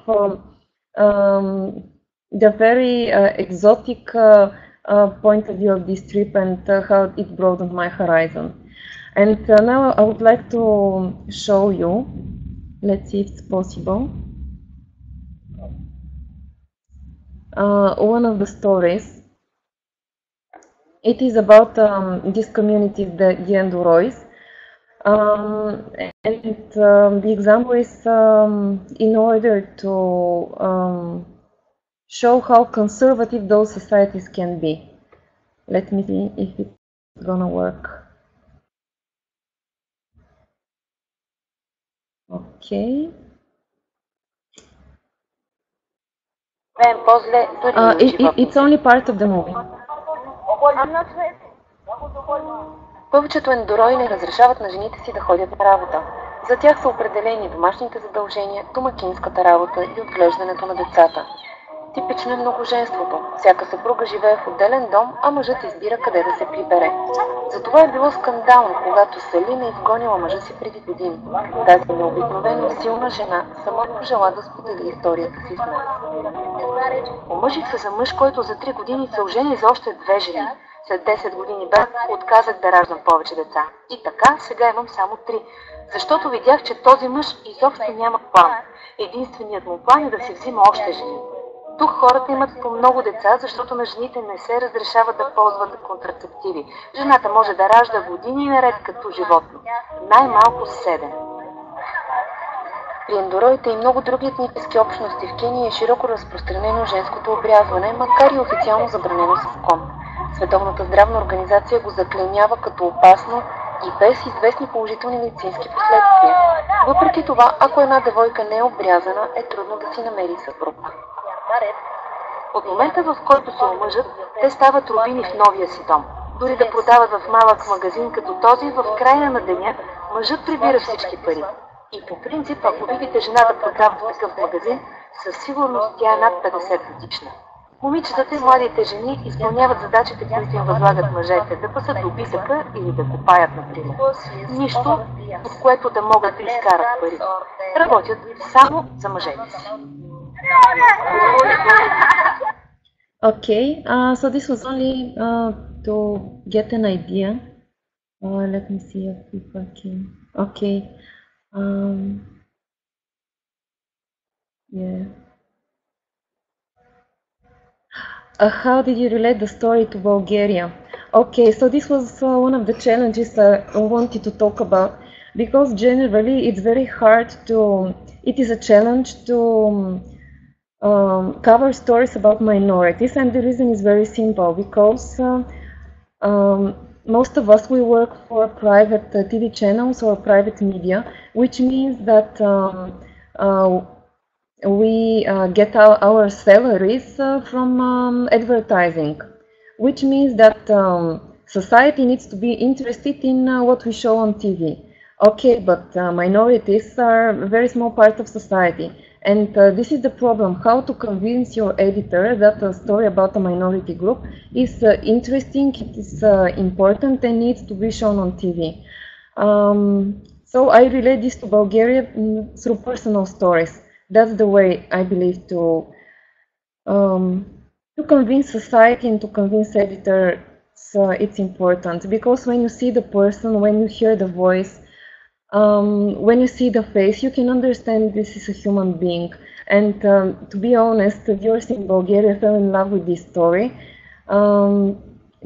the very exotic point of view of this trip and how it broadened my horizon. And now I would like to show you, let's see if it's possible, one of the stories. It is about this community, the Endurois. And the example is in order to show how conservative those societies can be. Let me see if it's gonna work. Okay. It's only part of the movie. Повечето ендорои не разрешават на жените си да ходят на работа. За тях са определени домашните задължения, домакинската работа и отглеждането на децата. Типично е многоженството. Всяка съпруга живее в отделен дом, а мъжът избира къде да се прибере. Затова е било скандално, когато Салина изгонила мъжа си преди години. Тази необикновено силна жена сама пожела да сподели историята си с нас. Омъжих се за мъж, който за 3 години се ожени за още 2 жени. След 10 години брак отказах да раждам повече деца. И така, сега имам само 3. Защото видях, че този мъж изобщо няма план. Единственият му план е да си взима още жени. Тук хората имат по много деца, защото на жените не се разрешава да ползват контрацептиви. Жената може да ражда години наред като животно. Най-малко 7. При ендороите и много други етнически общности в Кения е широко разпространено женското обрязване, макар и официално забранено с закон. Световната здравна организация го заклеймява като опасно и без известни положителни медицински последствия. Въпреки това, ако една девойка не е обрязана, е трудно да си намери съпруг. От момента, в който се омъжат, те стават робини в новия си дом. Дори да продават в малък магазин като този, в края на деня мъжът прибира всички пари. И по принцип, ако видите жена да продава в такъв магазин, със сигурност тя е над 50 годишна. Момичетата и младите жени изпълняват задачите, които им възлагат мъжете, да пасат добитъка или да копаят, например. Нищо, от което да могат да изкарат пари. Работят само за мъжете си. Okay, so this was only to get an idea. Let me see if I can. Okay. Yeah. How did you relate the story to Bulgaria? Okay, so this was one of the challenges I wanted to talk about, because generally it's very hard to, it is a challenge to cover stories about minorities, and the reason is very simple, because most of us, we work for private TV channels or private media, which means that we get our salaries from advertising, which means that society needs to be interested in what we show on TV. Okay, but minorities are a very small part of society, and this is the problem: how to convince your editor that a story about a minority group is interesting, it is important, and needs to be shown on TV. So I relate this to Bulgaria through personal stories. That's the way I believe to convince society and to convince editors it's important, because when you see the person, when you hear the voice, when you see the face, you can understand this is a human being. And to be honest, the viewers in Bulgaria fell in love with this story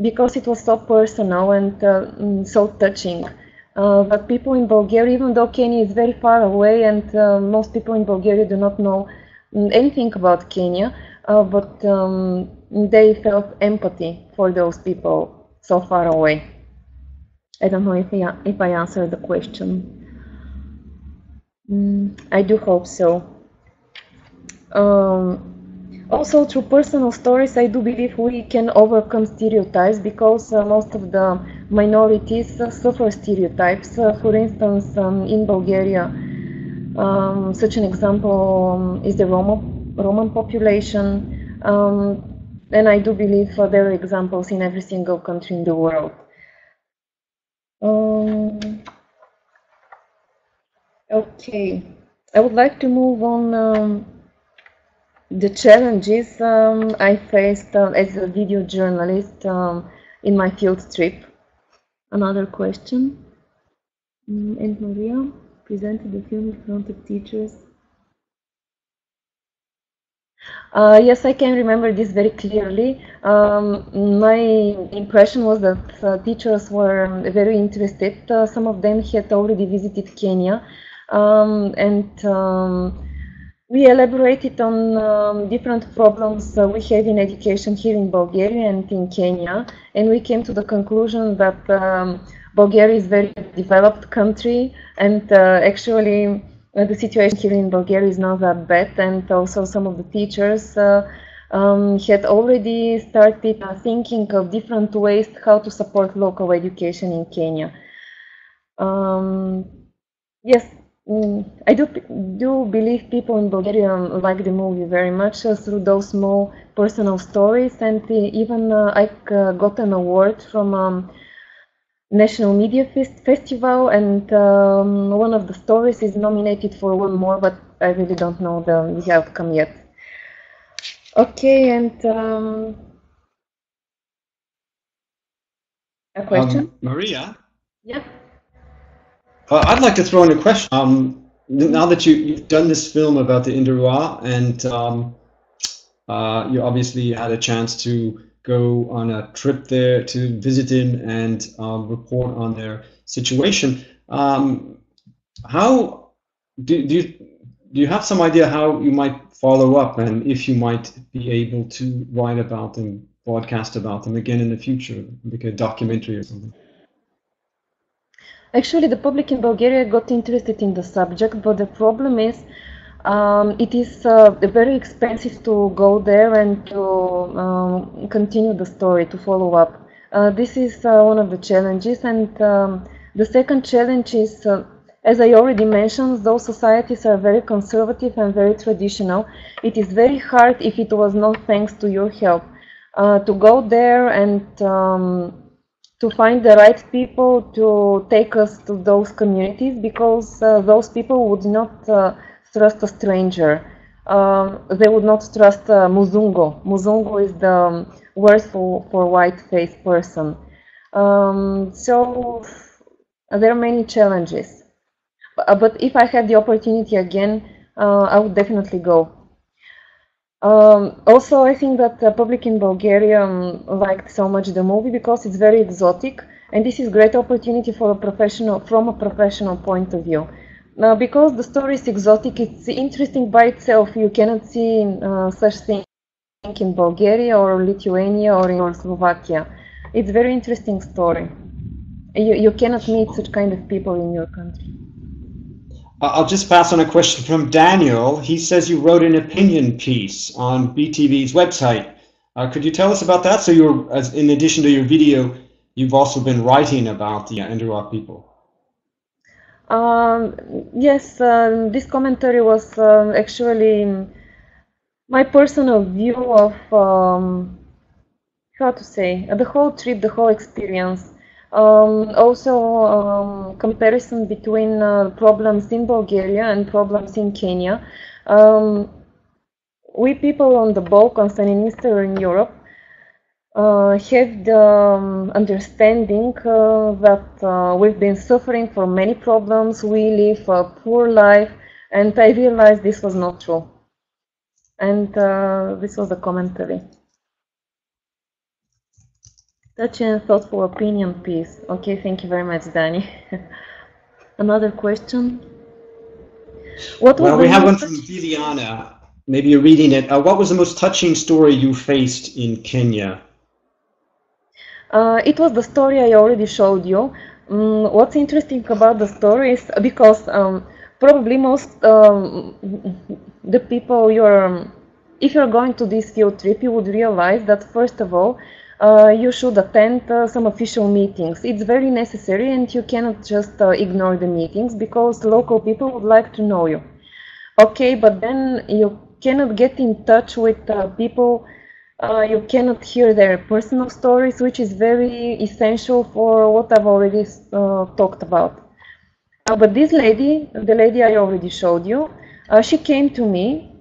because it was so personal and so touching. But people in Bulgaria, even though Kenya is very far away, and most people in Bulgaria do not know anything about Kenya, but they felt empathy for those people so far away. I don't know if I answered the question. I do hope so. Also, through personal stories, I do believe we can overcome stereotypes, because most of the minorities suffer stereotypes. For instance, in Bulgaria, such an example is the Roman population, and I do believe there are examples in every single country in the world. Okay, I would like to move on the challenges I faced as a video journalist in my field trip. Another question. And Mariya presented the film in front of teachers. Yes, I can remember this very clearly. My impression was that teachers were very interested. Some of them had already visited Kenya, and we elaborated on different problems we have in education here in Bulgaria and in Kenya, and we came to the conclusion that Bulgaria is a very developed country, and actually the situation here in Bulgaria is not that bad, and also some of the teachers had already started thinking of different ways how to support local education in Kenya. Yes, I do believe people in Bulgaria like the movie very much through those small personal stories, and even I got an award from National Media Festival, and one of the stories is nominated for one more, but I really don't know the outcome yet. Okay, and a question? Mariya? Yeah. I'd like to throw in a question. Now that you've done this film about the Indira, and you obviously had a chance to go on a trip there to visit him and report on their situation. How do you have some idea how you might follow up, and if you might be able to write about them, broadcast about them again in the future, like a documentary or something? Actually, the public in Bulgaria got interested in the subject, but the problem is it is very expensive to go there and to continue the story, to follow up. This is one of the challenges, and the second challenge is, as I already mentioned, those societies are very conservative and very traditional. It is very hard, if it was not thanks to your help, to go there and to find the right people to take us to those communities, because those people would not trust a stranger. They would not trust Muzungo. Muzungo is the word for white-faced person. So there are many challenges. But if I had the opportunity again, I would definitely go. Also, I think that the public in Bulgaria liked so much the movie because it's very exotic, and this is a great opportunity for from a professional point of view. Because the story is exotic, it's interesting by itself. You cannot see such thing in Bulgaria or Lithuania or in Slovakia. It's a very interesting story. You cannot meet such kind of people in your country. I'll just pass on a question from Daniel. He says you wrote an opinion piece on BTV's website. Could you tell us about that? So you're, in addition to your video, you've also been writing about the Indira people. Yes, this commentary was actually my personal view of, how to say, the whole trip, the whole experience. Also, comparison between problems in Bulgaria and problems in Kenya. We people on the Balkans and in Eastern Europe have the understanding that we've been suffering from many problems, we live a poor life, and I realized this was not true. And this was the commentary. Such a thoughtful opinion piece. Okay, thank you very much, Dani. Another question? Well, we have one from Liliana. Maybe you're reading it. What was the most touching story you faced in Kenya? It was the story I already showed you. What's interesting about the story is because probably most the people if you're going to this field trip, you would realize that first of all, you should attend some official meetings. It's very necessary, and you cannot just ignore the meetings because local people would like to know you. Okay, but then you cannot get in touch with people. You cannot hear their personal stories, which is very essential for what I've already talked about. But this lady, the lady I already showed you, she came to me.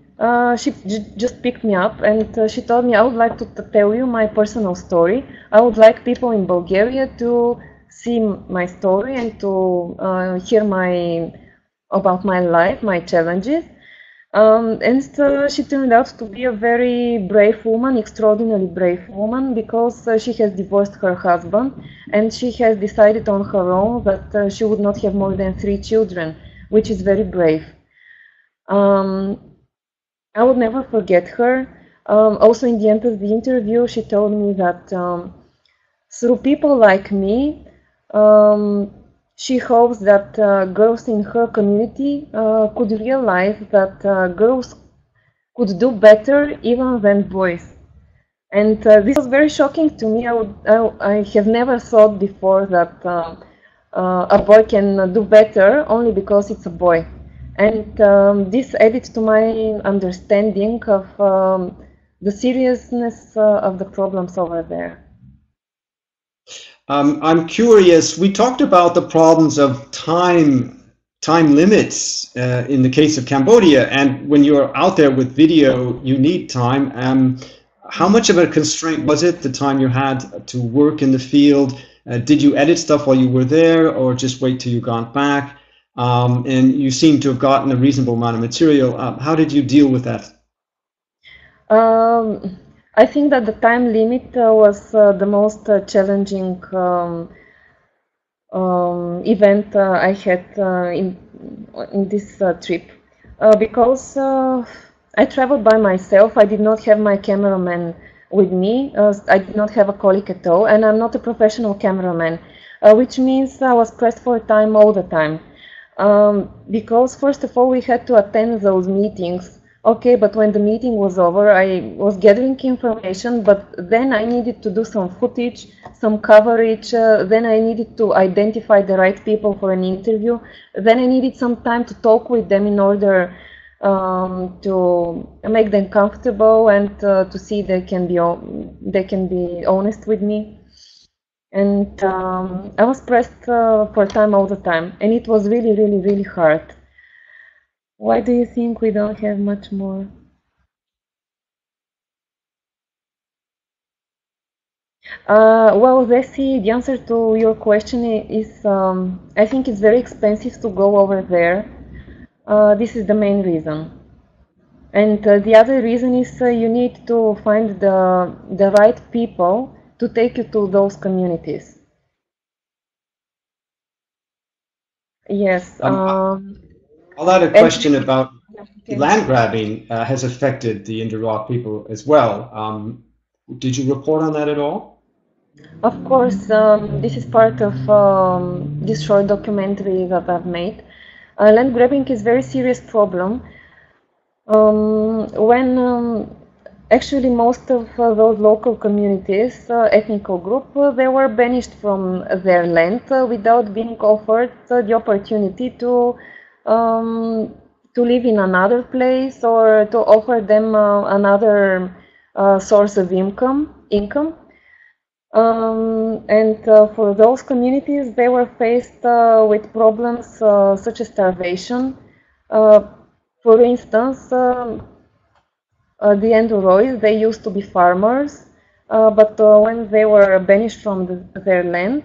She just picked me up and she told me, I would like to tell you my personal story. I would like people in Bulgaria to see my story and to hear about my life, my challenges. And she turned out to be a very brave woman, extraordinarily brave woman, because she has divorced her husband and she has decided on her own that she would not have more than 3 children, which is very brave. I would never forget her. Also, in the end of the interview, she told me that through people like me, she hopes that girls in her community could realize that girls could do better even than boys. And this was very shocking to me. I have never thought before that a boy can do better only because it's a boy. And this added to my understanding of the seriousness of the problems over there. I'm curious, we talked about the problems of time limits in the case of Cambodia, and when you're out there with video, you need time. How much of a constraint was it, the time you had to work in the field? Did you edit stuff while you were there, or just wait till you got back? And you seem to have gotten a reasonable amount of material. How did you deal with that? I think that the time limit was the most challenging event I had in this trip, because I traveled by myself. I did not have my cameraman with me. I did not have a colleague at all, and I'm not a professional cameraman, which means I was pressed for time all the time. Because first of all, we had to attend those meetings. Okay, but when the meeting was over, I was gathering information, but then I needed to do some footage, some coverage, then I needed to identify the right people for an interview, then I needed some time to talk with them in order to make them comfortable and to see they can be honest with me. And I was pressed for time all the time, and it was really, really, really hard. Why do you think we don't have much more? Well, Zesi, the answer to your question is I think it's very expensive to go over there. This is the main reason. And the other reason is you need to find the right people to take you to those communities. Yes. I'll add a question about land grabbing has affected the Indra people as well. Did you report on that at all? Of course, this is part of this short documentary that I've made. Land grabbing is a very serious problem. When actually most of those local communities, ethnical group, they were banished from their land without being offered the opportunity to live in another place or to offer them another source of income. And for those communities, they were faced with problems such as starvation. For instance, the Endurois, they used to be farmers. but when they were banished from their land,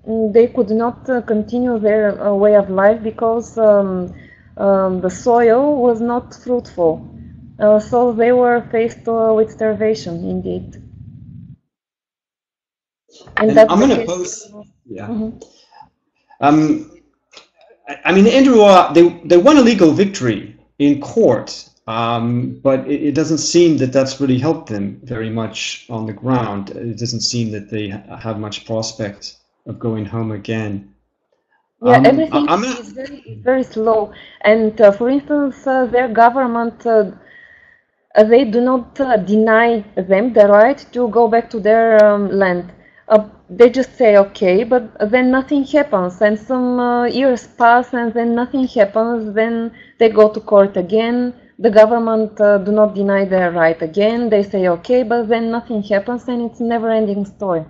they could not continue their way of life because the soil was not fruitful. So they were faced with starvation, indeed. And I'm going to pose, yeah. I mean, the Indruwa, they won a legal victory in court, but it doesn't seem that that's really helped them very much on the ground. It doesn't seem that they have much prospect of going home again. Yeah, everything is very slow. And for instance, their government, they do not deny them the right to go back to their land. They just say okay, but then nothing happens, and some years pass and then nothing happens. Then they go to court again. The government do not deny their right again. They say okay, but then nothing happens, and it's a never-ending story.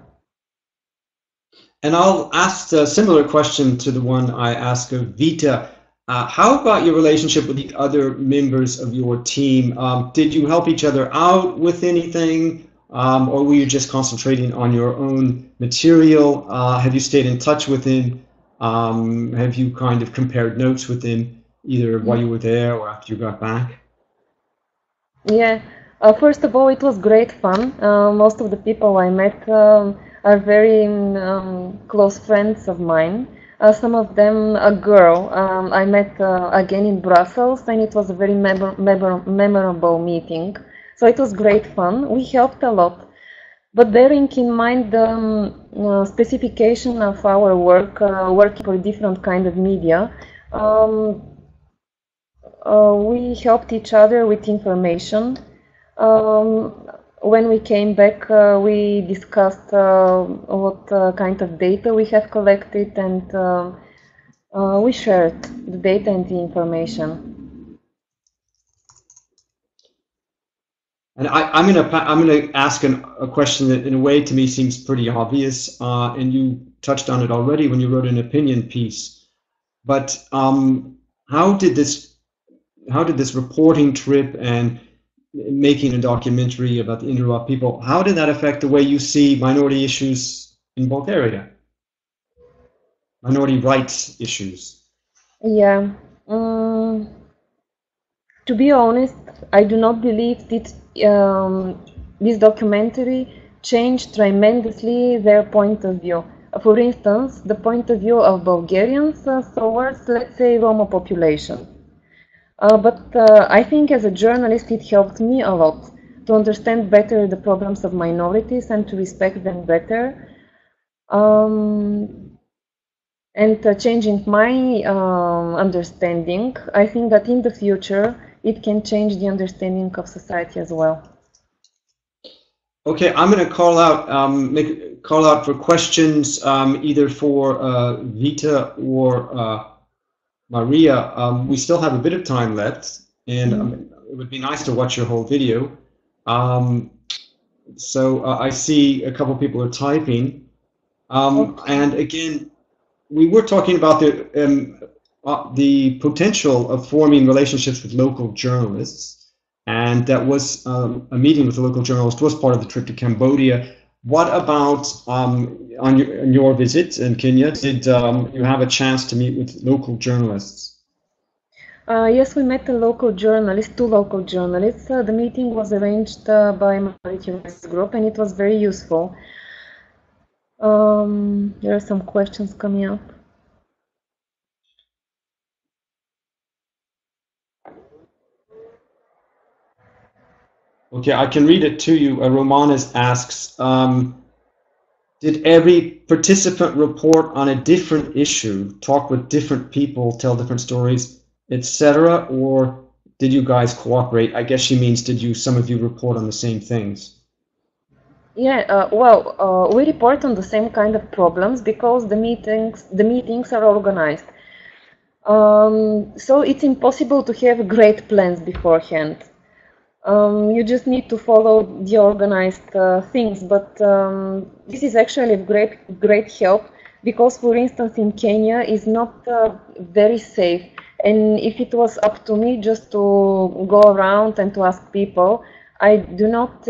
And I'll ask a similar question to the one I asked of Vita. How about your relationship with the other members of your team? Did you help each other out with anything? Or were you just concentrating on your own material? Have you stayed in touch with him? Have you kind of compared notes with him either while you were there or after you got back? Yeah, first of all, it was great fun. Most of the people I met are very close friends of mine. Some of them a girl I met again in Brussels, and it was a very memorable meeting. So it was great fun. We helped a lot. But bearing in mind the specification of our work, working for different kind of media, we helped each other with information. When we came back, we discussed what kind of data we have collected, and we shared the data and the information. And I'm gonna ask a question that, in a way, to me seems pretty obvious, and you touched on it already when you wrote an opinion piece. But how did this reporting trip and making a documentary about the Indruwa people, how did that affect the way you see minority issues in Bulgaria? Minority rights issues. Yeah. To be honest, I do not believe that this documentary changed tremendously their point of view. For instance, the point of view of Bulgarians towards, let's say, Roma population. But I think as a journalist it helped me a lot to understand better the problems of minorities and to respect them better. And changing my understanding, I think that in the future it can change the understanding of society as well. Okay, I'm going to call out for questions either for Vita or Mariya. We still have a bit of time left, and it would be nice to watch your whole video. So I see a couple people are typing, and again, we were talking about the potential of forming relationships with local journalists, and that was a meeting with a local journalist was part of the trip to Cambodia. What about on your visit in Kenya? Did you have a chance to meet with local journalists? Yes, we met a local journalist, two local journalists. The meeting was arranged by Mariya group, and it was very useful. There are some questions coming up. Okay, I can read it to you. Romanis asks, did every participant report on a different issue, talk with different people, tell different stories, etc., or did you guys cooperate? I guess she means, did some of you report on the same things? Yeah, well, we report on the same kind of problems because the meetings are organized. So it's impossible to have great plans beforehand. You just need to follow the organized things, but this is actually a great help because, for instance, in Kenya is not very safe. And if it was up to me just to go around and to ask people, I do not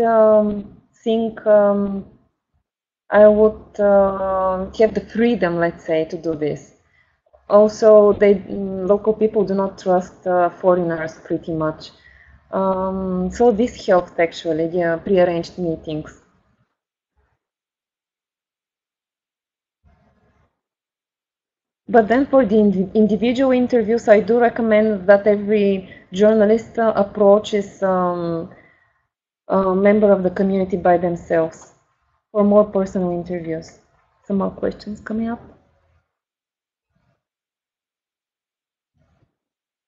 think I would have the freedom, let's say, to do this. Also, local people do not trust foreigners pretty much. So this helped actually, yeah, prearranged meetings. But then for the individual interviews, I do recommend that every journalist approaches a member of the community by themselves for more personal interviews. Some more questions coming up.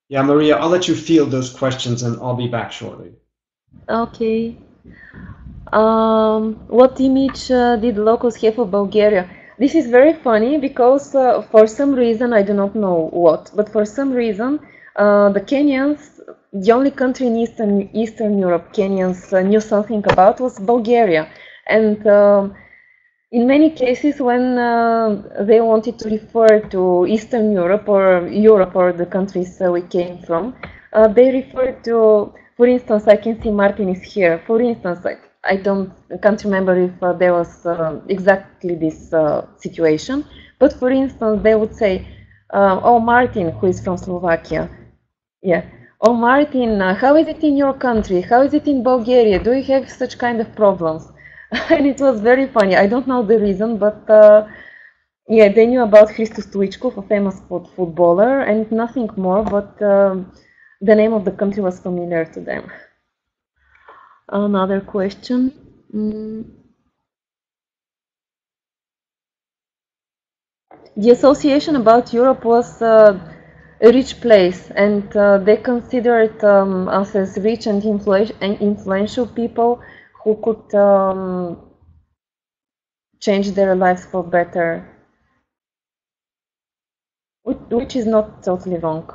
Yeah, Mariya, I'll let you field those questions and I'll be back shortly. Okay. What image did locals have of Bulgaria? This is very funny because for some reason, I do not know what, but for some reason, the Kenyans, the only country in Eastern Europe Kenyans knew something about was Bulgaria. And in many cases, when they wanted to refer to Eastern Europe or the countries we came from, they referred to, for instance, I can see Martin is here. For instance, I can't remember if there was exactly this situation, but for instance, they would say, "Oh, Martin, who is from Slovakia, yeah. Oh, Martin, how is it in your country? How is it in Bulgaria? Do you have such kind of problems?" And it was very funny. I don't know the reason, but yeah, they knew about Hristos Stoichkov, a famous footballer, and nothing more, but the name of the country was familiar to them. Another question. The association about Europe was a rich place, and they considered us as rich and influential people who could change their lives for better, which is not totally wrong.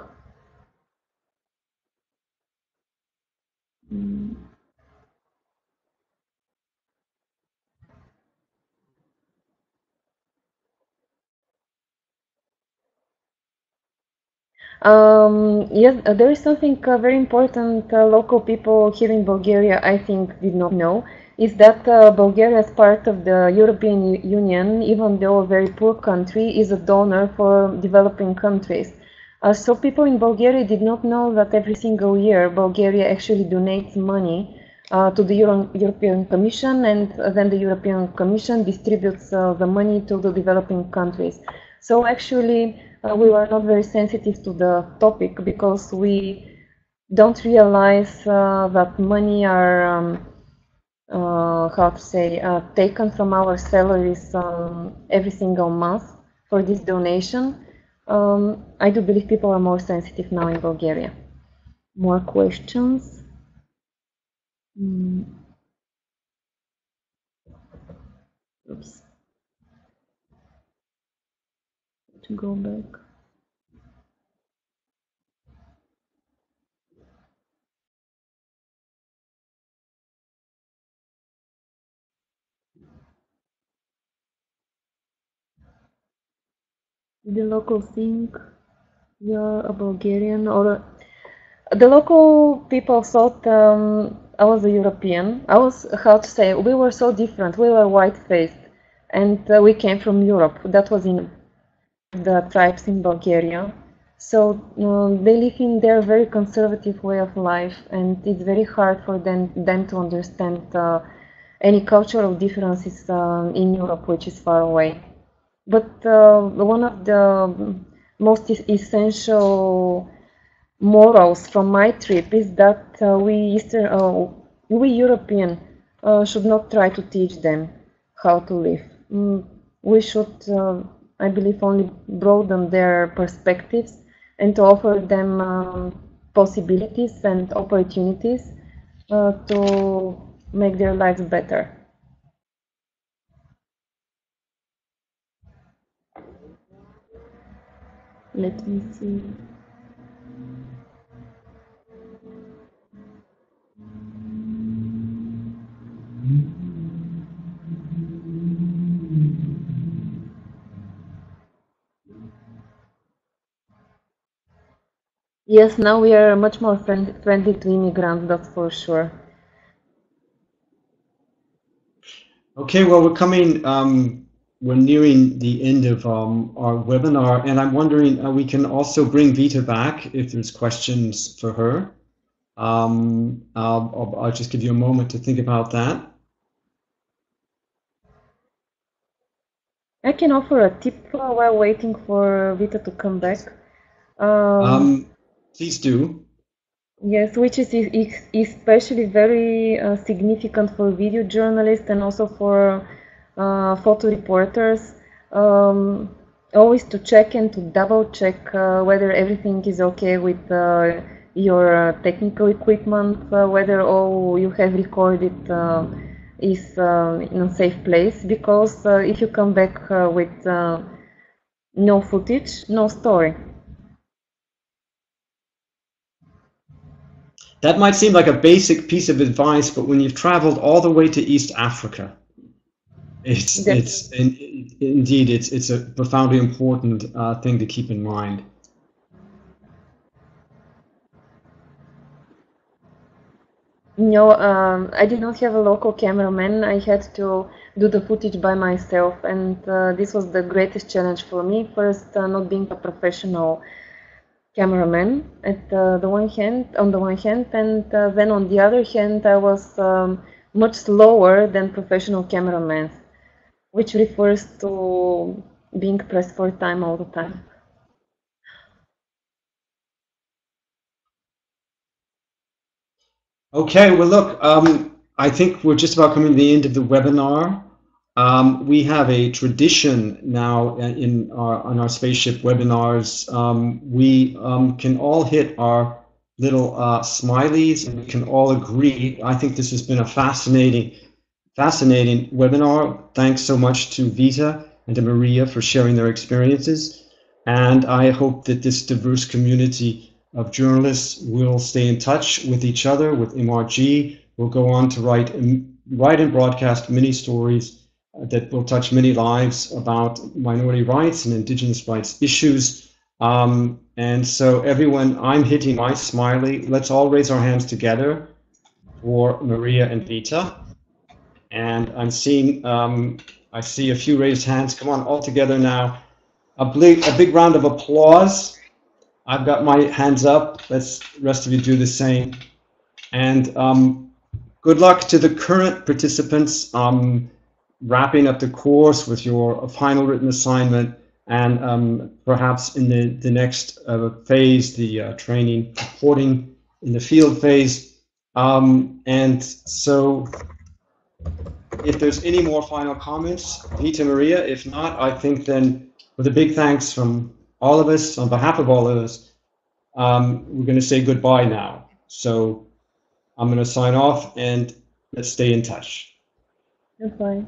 Yes, there is something very important local people here in Bulgaria, I think, did not know, is that Bulgaria, as part of the European Union, even though a very poor country, is a donor for developing countries. So people in Bulgaria did not know that every single year Bulgaria actually donates money to the European Commission, and then the European Commission distributes the money to the developing countries. So actually, we were not very sensitive to the topic because we don't realize that money are, how to say, taken from our salaries every single month for this donation. I do believe people are more sensitive now in Bulgaria. More questions? Oops. To go back. The local think you're a Bulgarian, or the local people thought I was a European. I was, how to say, we were so different. We were white-faced, and we came from Europe. That was in the tribes in Bulgaria. So they live in their very conservative way of life, and it's very hard for them to understand any cultural differences in Europe, which is far away. But one of the most essential morals from my trip is that we European should not try to teach them how to live. We should, I believe, only broaden their perspectives and to offer them possibilities and opportunities to make their lives better. Let me see. Yes, now we are much more friendly to immigrants, that's for sure. Okay, well, we're nearing the end of our webinar, and I'm wondering we can also bring Vita back if there's questions for her. I'll just give you a moment to think about that. I can offer a tip while waiting for Vita to come back. Please do. Yes, which is especially very significant for video journalists and also for photo reporters. Always to check and to double check whether everything is okay with your technical equipment, whether all you have recorded is in a safe place, because if you come back with no footage, no story. That might seem like a basic piece of advice, but when you've traveled all the way to East Africa, indeed it's a profoundly important thing to keep in mind. No, I did not have a local cameraman. I had to do the footage by myself, and this was the greatest challenge for me. First, not being a professional cameraman on the one hand, and then on the other hand, I was much slower than professional cameramen, which refers to being pressed for time all the time. Okay, well, look, I think we're just about coming to the end of the webinar. We have a tradition now on our spaceship webinars. We can all hit our little smileys, and we can all agree. I think this has been a fascinating webinar. Thanks so much to Vita and to Mariya for sharing their experiences. And I hope that this diverse community of journalists will stay in touch with each other, with MRG. We'll go on to write and broadcast many stories that will touch many lives about minority rights and indigenous rights issues. And so everyone, I'm hitting my smiley. Let's all raise our hands together for Mariya and Vita. And I'm seeing, I see a few raised hands. Come on, all together now. A big round of applause. I've got my hands up. Let's the rest of you do the same. And good luck to the current participants wrapping up the course with your final written assignment, and perhaps in the next phase, the training reporting in the field phase. And so if there's any more final comments, Vita, Mariya, if not, I think then with a big thanks from all of us, on behalf of all of us, we're going to say goodbye now. So I'm going to sign off, and let's stay in touch. Goodbye.